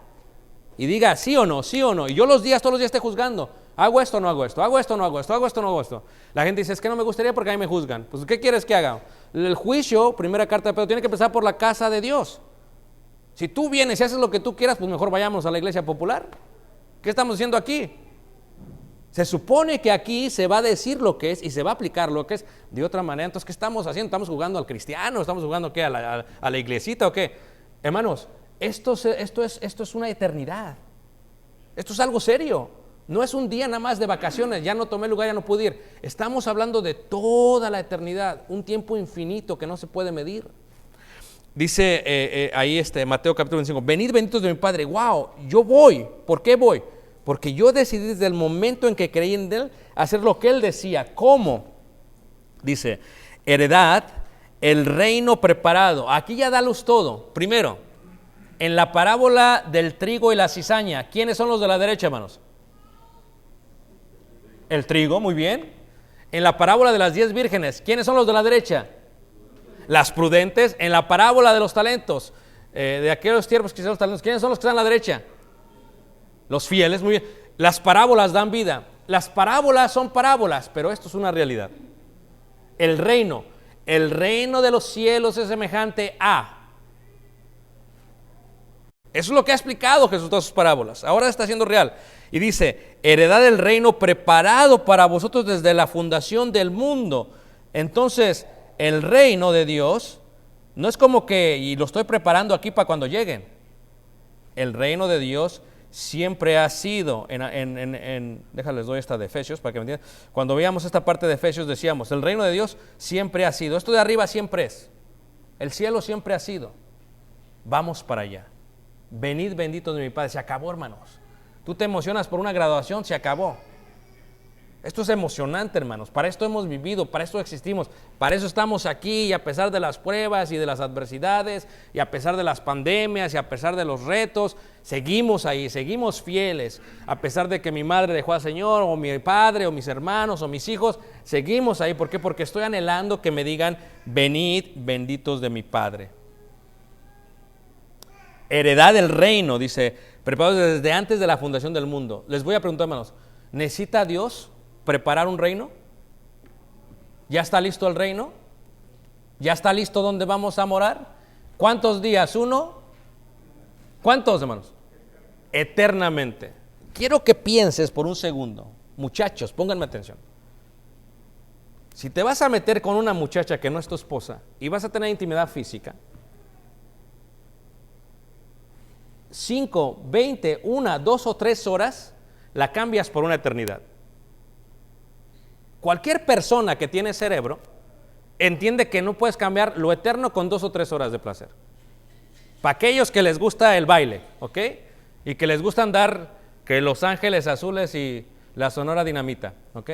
[SPEAKER 1] y diga sí o no, sí o no. Y yo todos los días esté juzgando. Hago esto o no hago esto, hago esto o no hago esto, hago esto o no hago esto. La gente dice, es que no me gustaría porque a mí me juzgan. Pues, ¿qué quieres que haga? El juicio, primera carta de Pedro, tiene que empezar por la casa de Dios. Si tú vienes y haces lo que tú quieras, pues mejor vayamos a la iglesia popular. ¿Qué estamos haciendo aquí? Se supone que aquí se va a decir lo que es y se va a aplicar lo que es de otra manera. Entonces, ¿qué estamos haciendo? ¿Estamos jugando al cristiano? ¿Estamos jugando ¿qué? ¿A la iglesita o qué? Hermanos, esto es una eternidad. Esto es algo serio. No es un día nada más de vacaciones, ya no tomé lugar, ya no pude ir. Estamos hablando de toda la eternidad, un tiempo infinito que no se puede medir. Dice ahí Mateo capítulo 25, venid benditos de mi Padre. Wow, yo voy. ¿Por qué voy? Porque yo decidí desde el momento en que creí en Él hacer lo que Él decía. ¿Cómo? Dice, heredad, el reino preparado. Aquí ya da luz todo. Primero, en la parábola del trigo y la cizaña, ¿quiénes son los de la derecha, hermanos? El trigo, muy bien. En la parábola de las 10 vírgenes, ¿quiénes son los de la derecha? Las prudentes. En la parábola de los talentos, de aquellos siervos que hicieron los talentos, ¿quiénes son los que están a la derecha? Los fieles, muy bien. Las parábolas dan vida. Las parábolas son parábolas, pero esto es una realidad. El reino de los cielos es semejante a. Eso es lo que ha explicado Jesús en todas sus parábolas. Ahora está siendo real. Y dice, heredad del reino preparado para vosotros desde la fundación del mundo. Entonces, el reino de Dios no es como que, y lo estoy preparando aquí para cuando lleguen. El reino de Dios siempre ha sido, déjales doy esta de Efesios para que me entiendan. Cuando veíamos esta parte de Efesios decíamos, el reino de Dios siempre ha sido. Esto de arriba siempre es. El cielo siempre ha sido. Vamos para allá. Venid benditos de mi Padre. Se acabó, hermanos. Tú te emocionas por una graduación, se acabó. Esto es emocionante, hermanos. Para esto hemos vivido, para esto existimos, para eso estamos aquí, y a pesar de las pruebas y de las adversidades, y a pesar de las pandemias, y a pesar de los retos, seguimos ahí, seguimos fieles. A pesar de que mi madre dejó al Señor, o mi padre, o mis hermanos, o mis hijos, seguimos ahí. ¿Por qué? Porque estoy anhelando que me digan, venid benditos de mi Padre. Heredad del reino, dice, preparados desde antes de la fundación del mundo. Les voy a preguntar, hermanos, ¿necesita Dios preparar un reino? ¿Ya está listo el reino? ¿Ya está listo donde vamos a morar? ¿Cuántos días? ¿1? ¿Cuántos, hermanos? Eternamente. Quiero que pienses por un segundo. Muchachos, pónganme atención. Si te vas a meter con una muchacha que no es tu esposa y vas a tener intimidad física, 5, 20, 1, 2 o 3 horas, la cambias por una eternidad. Cualquier persona que tiene cerebro entiende que no puedes cambiar lo eterno con 2 o 3 horas de placer. Para aquellos que les gusta el baile, ¿ok? Y que les gusta andar que Los Ángeles Azules y la Sonora Dinamita, ¿ok?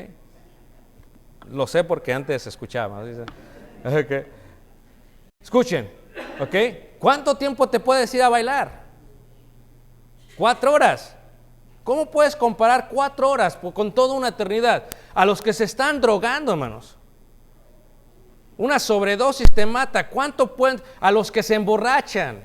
[SPEAKER 1] Lo sé porque antes se escuchaba. Okay. Escuchen, ¿ok? ¿Cuánto tiempo te puedes ir a bailar? 4 horas. ¿Cómo puedes comparar 4 horas con toda una eternidad? A los que se están drogando, hermanos. Una sobredosis te mata. ¿Cuánto pueden? A los que se emborrachan,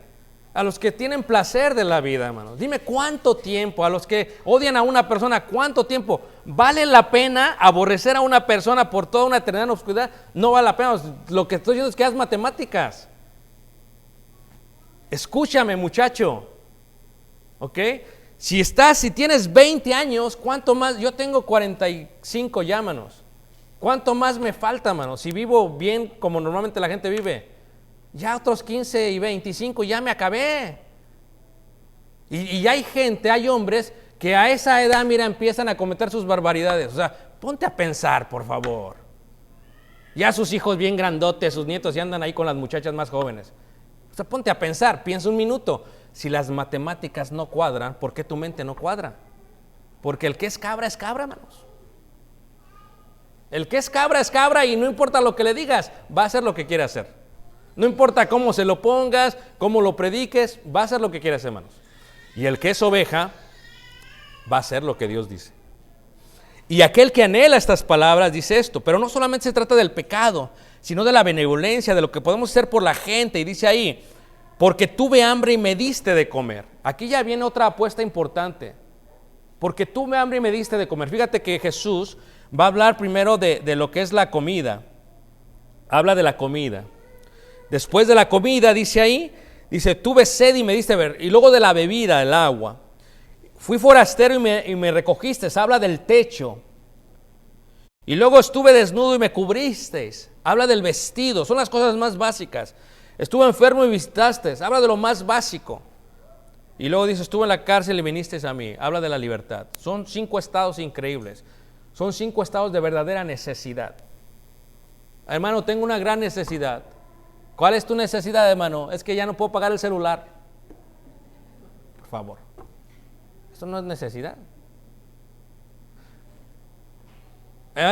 [SPEAKER 1] a los que tienen placer de la vida, hermanos. Dime cuánto tiempo. A los que odian a una persona, ¿cuánto tiempo? ¿Vale la pena aborrecer a una persona por toda una eternidad en oscuridad? No vale la pena. Lo que estoy diciendo es que haz matemáticas. Escúchame, muchacho. ¿Ok? Si tienes 20 años, ¿cuánto más? Yo tengo 45 ya, manos. ¿Cuánto más me falta, manos? Si vivo bien como normalmente la gente vive, ya otros 15 y 25 ya me acabé. Y hay gente, hay hombres que a esa edad, mira, empiezan a cometer sus barbaridades. O sea, ponte a pensar, por favor. Ya sus hijos bien grandotes, sus nietos ya andan ahí con las muchachas más jóvenes. O sea, ponte a pensar, piensa un minuto. Si las matemáticas no cuadran, ¿por qué tu mente no cuadra? Porque el que es cabra, hermanos. El que es cabra y no importa lo que le digas, va a hacer lo que quiere hacer. No importa cómo se lo pongas, cómo lo prediques, va a hacer lo que quiere hacer, hermanos. Y el que es oveja, va a hacer lo que Dios dice. Y aquel que anhela estas palabras dice esto, pero no solamente se trata del pecado, sino de la benevolencia, de lo que podemos hacer por la gente. Y dice ahí, porque tuve hambre y me diste de comer. Aquí ya viene otra apuesta importante. Porque tuve hambre y me diste de comer. Fíjate que Jesús va a hablar primero de lo que es la comida. Habla de la comida. Después de la comida, dice ahí, dice, tuve sed y me diste beber. Y luego de la bebida, el agua. Fui forastero y me recogiste. Habla del techo. Y luego estuve desnudo y me cubristeis. Habla del vestido. Son las cosas más básicas. Estuve enfermo y visitaste. Habla de lo más básico. Y luego dice, estuve en la cárcel y vinisteis a mí. Habla de la libertad. Son 5 estados increíbles. Son 5 estados de verdadera necesidad. Hermano, tengo una gran necesidad. ¿Cuál es tu necesidad, hermano? Es que ya no puedo pagar el celular. Por favor. Esto no es necesidad.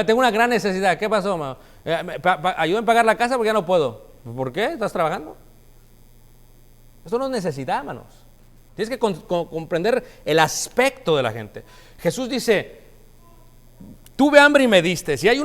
[SPEAKER 1] Tengo una gran necesidad. ¿Qué pasó, hermano? Ayúdame a pagar la casa porque ya no puedo. ¿Por qué? ¿Estás trabajando? Esto no es necesidad, hermanos. Tienes que comprender el aspecto de la gente. Jesús dice, tuve hambre y me diste. Y hay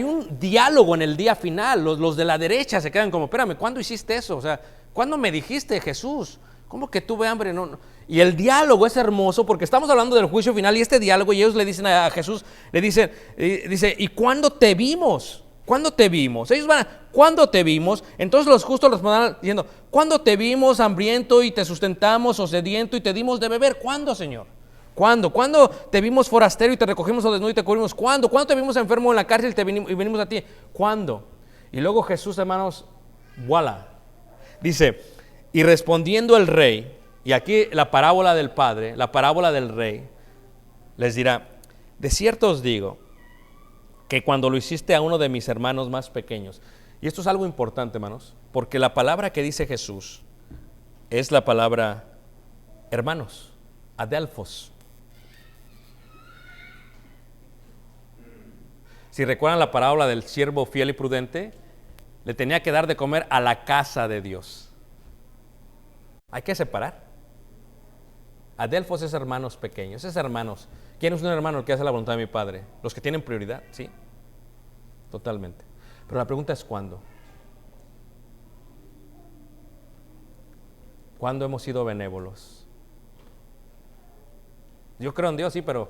[SPEAKER 1] un diálogo en el día final. Los de la derecha se quedan como, espérame, ¿cuándo hiciste eso? O sea, ¿cuándo me dijiste, Jesús? ¿Cómo que tuve hambre? No. Y el diálogo es hermoso porque estamos hablando del juicio final y este diálogo, y ellos le dicen a Jesús, le dicen, dice, ¿y cuándo te vimos? ¿Cuándo te vimos? Ellos van, ¿cuándo te vimos? Entonces los justos responderán diciendo, ¿cuándo te vimos hambriento y te sustentamos, o sediento y te dimos de beber? ¿Cuándo, Señor? ¿Cuándo? ¿Cuándo te vimos forastero y te recogimos o desnudo y te cubrimos? ¿Cuándo? ¿Cuándo te vimos enfermo en la cárcel y venimos a ti? ¿Cuándo? Y luego Jesús, hermanos, voilà. Dice, y respondiendo el rey, y aquí la parábola del padre, la parábola del rey, les dirá, de cierto os digo, que cuando lo hiciste a uno de mis hermanos más pequeños, y esto es algo importante, hermanos, porque la palabra que dice Jesús es la palabra hermanos, adelphos. Si recuerdan la parábola del siervo fiel y prudente, le tenía que dar de comer a la casa de Dios. Hay que separar. Adelphos es hermanos pequeños, es hermanos. ¿Quién es un hermano? El que hace la voluntad de mi Padre. Los que tienen prioridad, sí, totalmente. Pero la pregunta es ¿cuándo? ¿Cuándo hemos sido benévolos? Yo creo en Dios, sí, pero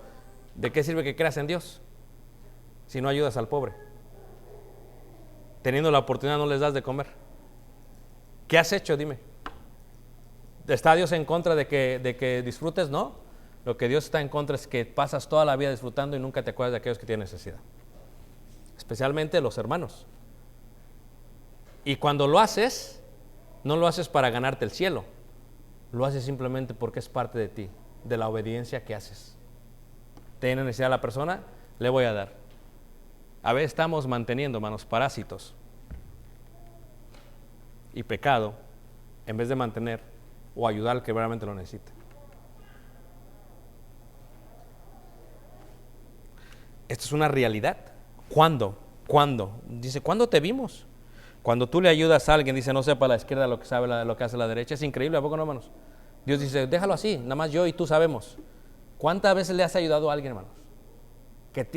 [SPEAKER 1] ¿de qué sirve que creas en Dios si no ayudas al pobre? Teniendo la oportunidad no les das de comer. ¿Qué has hecho? Dime. ¿Está Dios en contra de que disfrutes? No. Lo que Dios está en contra es que pasas toda la vida disfrutando y nunca te acuerdas de aquellos que tienen necesidad. Especialmente los hermanos. Y cuando lo haces, no lo haces para ganarte el cielo. Lo haces simplemente porque es parte de ti, de la obediencia que haces. ¿Tiene necesidad la persona? Le voy a dar. A veces estamos manteniendo, hermanos, parásitos y pecado en vez de mantener o ayudar al que realmente lo necesita. Esto es una realidad. ¿Cuándo? Dice, ¿cuándo te vimos? Cuando tú le ayudas a alguien, dice, no sepa la izquierda lo que sabe lo que hace la derecha. Es increíble, ¿a poco no, hermanos? Dios dice, déjalo así, nada más yo y tú sabemos. ¿Cuántas veces le has ayudado a alguien, hermanos?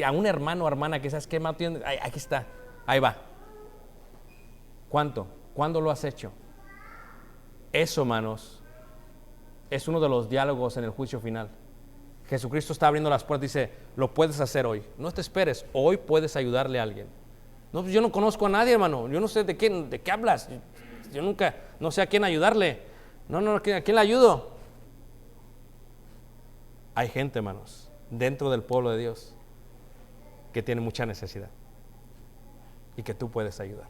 [SPEAKER 1] A un hermano o hermana que sabes que más tiene, aquí está, ahí va. ¿Cuánto? ¿Cuándo lo has hecho? Eso, hermanos, es uno de los diálogos en el juicio final. Jesucristo está abriendo las puertas y dice, lo puedes hacer hoy. No te esperes, hoy puedes ayudarle a alguien. No, pues yo no conozco a nadie, hermano. Yo no sé de qué hablas. Yo nunca, no sé a quién ayudarle. No, ¿a quién le ayudo? Hay gente, hermanos, dentro del pueblo de Dios que tiene mucha necesidad y que tú puedes ayudar.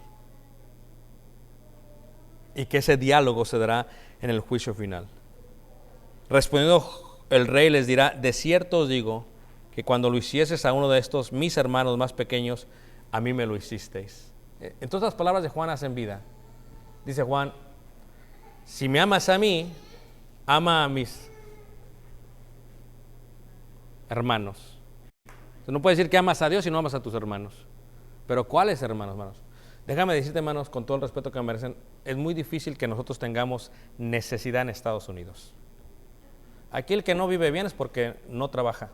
[SPEAKER 1] Y que ese diálogo se dará en el juicio final. Respondiendo el rey les dirá, de cierto os digo que cuando lo hicieses a uno de estos mis hermanos más pequeños, a mí me lo hicisteis. Entonces las palabras de Juan hacen vida. Dice Juan, si me amas a mí, ama a mis hermanos. No puedes decir que amas a Dios y no amas a tus hermanos. Pero ¿cuáles hermanos? Déjame decirte, hermanos, con todo el respeto que me merecen, es muy difícil que nosotros tengamos necesidad en Estados Unidos. Aquí el que no vive bien es porque no trabaja.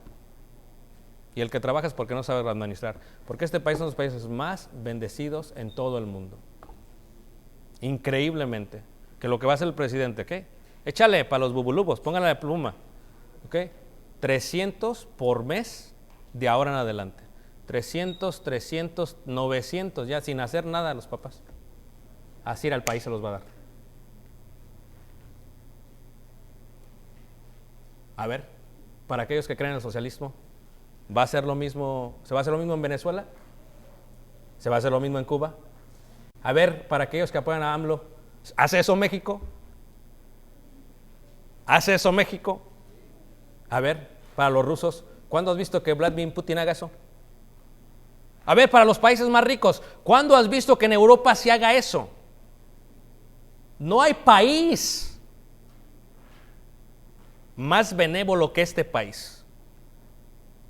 [SPEAKER 1] Y el que trabaja es porque no sabe administrar. Porque este país es uno de los países más bendecidos en todo el mundo. Increíblemente. Que lo que va a hacer el presidente, ¿qué? Échale para los bubulubos, póngale la pluma. ¿Ok? 300 por mes de ahora en adelante. 300, 900, ya sin hacer nada a los papás. Así el país se los va a dar. A ver, para aquellos que creen en el socialismo, ¿va a ser lo mismo? ¿Se va a hacer lo mismo en Venezuela? ¿Se va a hacer lo mismo en Cuba? A ver, para aquellos que apoyan a AMLO, ¿hace eso México? ¿Hace eso México? A ver, para los rusos, ¿cuándo has visto que Vladimir Putin haga eso? A ver, para los países más ricos, ¿cuándo has visto que en Europa se haga eso? No hay país más benévolo que este país.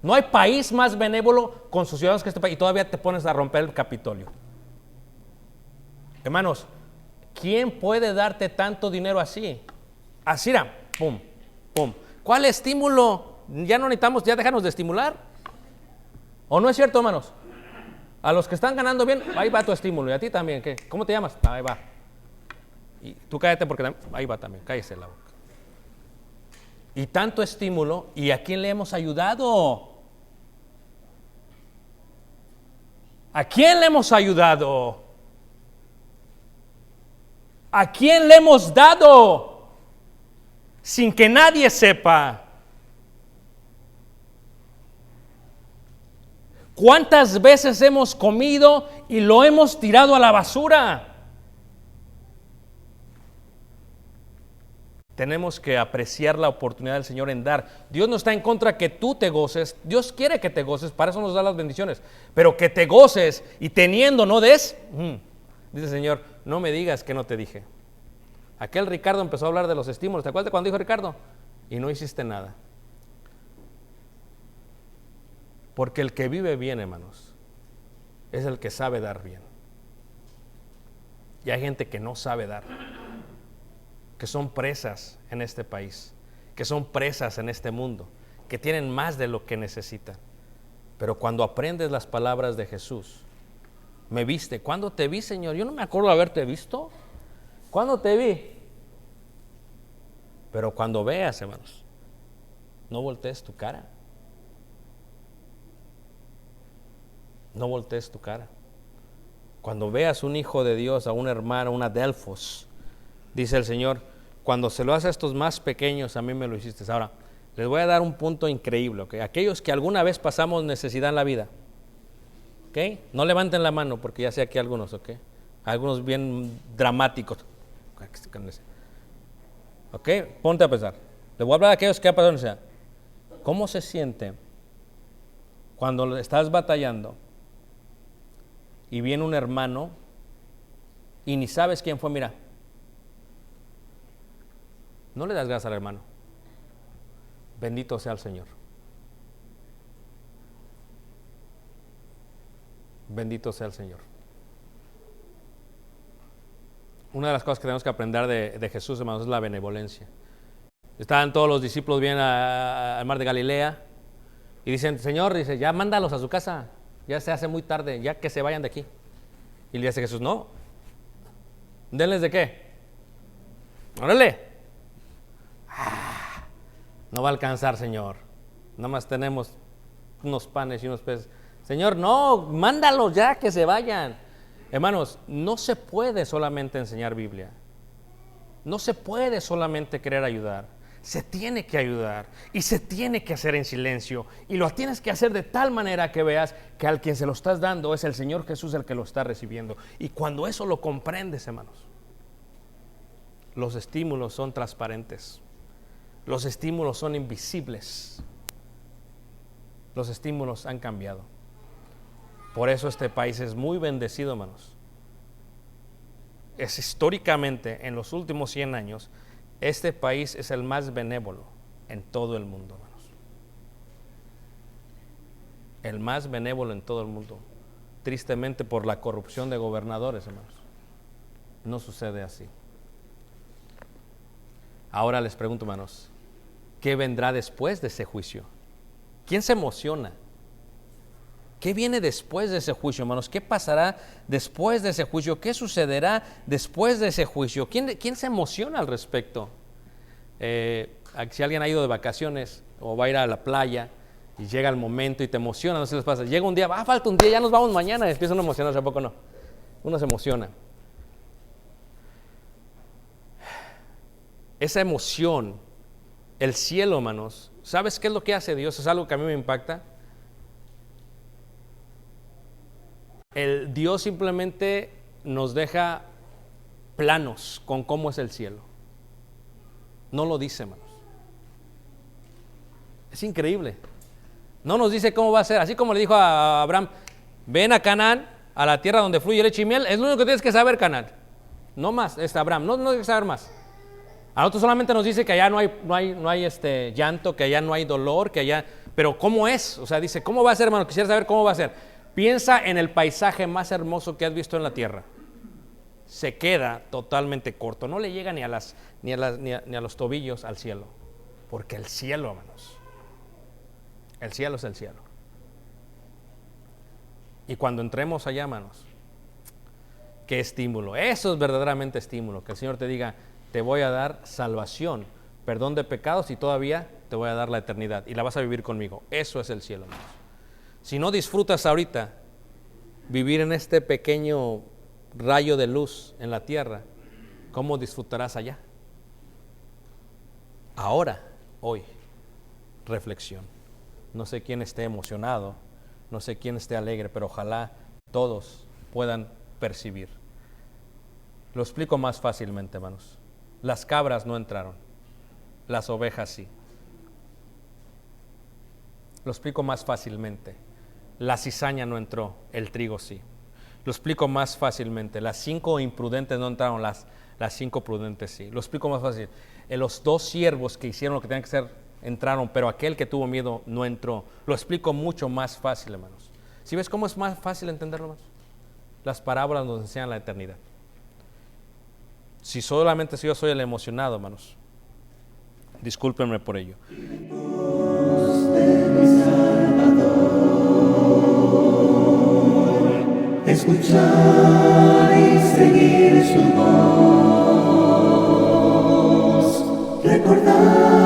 [SPEAKER 1] No hay país más benévolo con sus ciudadanos que este país. Y todavía te pones a romper el Capitolio. Hermanos, ¿quién puede darte tanto dinero así? Así, pum, pum. ¿Cuál estímulo? Ya no necesitamos, ya déjanos de estimular. ¿O no es cierto, hermanos? A los que están ganando bien, ahí va tu estímulo. Y a ti también, ¿qué? ¿Cómo te llamas? Ahí va. Y tú cállate porque ahí va también, cállese la boca. Y tanto estímulo, ¿y a quién le hemos ayudado? ¿A quién le hemos ayudado? ¿A quién le hemos dado? Sin que nadie sepa. ¿Cuántas veces hemos comido y lo hemos tirado a la basura? Tenemos que apreciar la oportunidad del Señor en dar. Dios no está en contra que tú te goces. Dios quiere que te goces, para eso nos da las bendiciones. Pero que te goces y teniendo no des. Dice el Señor, no me digas que no te dije. Aquel Ricardo empezó a hablar de los estímulos. ¿Te acuerdas de cuando dijo Ricardo? Y no hiciste nada. Porque el que vive bien, hermanos, es el que sabe dar bien. Y hay gente que no sabe dar, que son presas en este país, que son presas en este mundo, que tienen más de lo que necesitan. Pero cuando aprendes las palabras de Jesús, me viste. ¿Cuándo te vi, Señor? Yo no me acuerdo de haberte visto. ¿Cuándo te vi? Pero cuando veas, hermanos, no voltees tu cara. No voltees tu cara. Cuando veas un hijo de Dios, a un hermano, una Delfos, dice el Señor, cuando se lo hace a estos más pequeños, a mí me lo hiciste. Ahora, les voy a dar un punto increíble, ¿ok? Aquellos que alguna vez pasamos necesidad en la vida, ¿ok? No levanten la mano porque ya sé aquí algunos, ¿ok? Algunos bien dramáticos. ¿Ok? Ponte a pensar. Les voy a hablar a aquellos que han pasado necesidad. ¿Cómo se siente cuando estás batallando y viene un hermano y ni sabes quién fue? Mira, no le das gracias al hermano. Bendito sea el Señor. Bendito sea el Señor. Una de las cosas que tenemos que aprender de Jesús, hermanos, es la benevolencia. Estaban todos los discípulos bien al mar de Galilea y dicen, Señor, dice, ya mándalos a su casa, ya se hace muy tarde, ya que se vayan de aquí. Y le dice Jesús, no, denles de qué, órale. No va a alcanzar, Señor, nada más tenemos unos panes y unos peces. Señor, no, mándalos ya que se vayan. Hermanos, no se puede solamente enseñar Biblia, no se puede solamente querer ayudar, se tiene que ayudar y se tiene que hacer en silencio y lo tienes que hacer de tal manera que veas que al quien se lo estás dando es el Señor Jesús el que lo está recibiendo. Y cuando eso lo comprendes, hermanos, los estímulos son transparentes, los estímulos son invisibles, los estímulos han cambiado. Por eso este país es muy bendecido, hermanos. Es históricamente, en los últimos 100 años, este país es el más benévolo en todo el mundo, hermanos. el más benévolo en todo el mundo. Tristemente, por la corrupción de gobernadores, hermanos, no sucede así. Ahora les pregunto, hermanos, ¿qué vendrá después de ese juicio? ¿Quién se emociona? ¿Qué viene después de ese juicio, hermanos? ¿Qué pasará después de ese juicio? ¿Qué sucederá después de ese juicio? ¿Quién se emociona al respecto? Si alguien ha ido de vacaciones o va a ir a la playa y llega el momento y te emociona, no sé si les pasa, llega un día, falta un día, ya nos vamos mañana, y empieza uno a emocionarse, ¿a poco no? Uno se emociona. Esa emoción, el cielo, hermanos, ¿sabes qué es lo que hace Dios? Es algo que a mí me impacta. El Dios simplemente nos deja planos con cómo es el cielo. No lo dice, hermanos. Es increíble. No nos dice cómo va a ser. Así como le dijo a Abraham, ven a Canaán, a la tierra donde fluye leche y miel. Es lo único que tienes que saber, Canaán. No más, Abraham, no tienes que saber más. A nosotros solamente nos dice que allá no hay llanto, que allá no hay dolor, que allá... Pero ¿cómo es? O sea, dice, ¿cómo va a ser, hermano? Quisiera saber cómo va a ser. Piensa en el paisaje más hermoso que has visto en la tierra. Se queda totalmente corto. No le llega ni a los tobillos al cielo. Porque el cielo, hermanos, el cielo es el cielo. Y cuando entremos allá, hermanos, qué estímulo. Eso es verdaderamente estímulo. Que el Señor te diga, te voy a dar salvación, perdón de pecados y todavía te voy a dar la eternidad. Y la vas a vivir conmigo. Eso es el cielo, hermanos. Si no disfrutas ahorita vivir en este pequeño rayo de luz en la tierra, ¿cómo disfrutarás allá? Ahora, hoy, reflexión. No sé quién esté emocionado, no sé quién esté alegre, pero ojalá todos puedan percibir. Lo explico más fácilmente, hermanos. Las cabras no entraron, las ovejas sí. Lo explico más fácilmente. La cizaña no entró, el trigo sí. Lo explico más fácilmente. Las 5 imprudentes no entraron, las 5 prudentes sí. Lo explico más fácil. Los 2 siervos que hicieron lo que tenían que hacer entraron, pero aquel que tuvo miedo no entró. Lo explico mucho más fácil, hermanos. ¿Sí ves cómo es más fácil entenderlo, hermanos? Las parábolas nos enseñan la eternidad. Si solamente yo soy el emocionado, hermanos, discúlpenme por ello. Escuchar y seguir su voz, recordar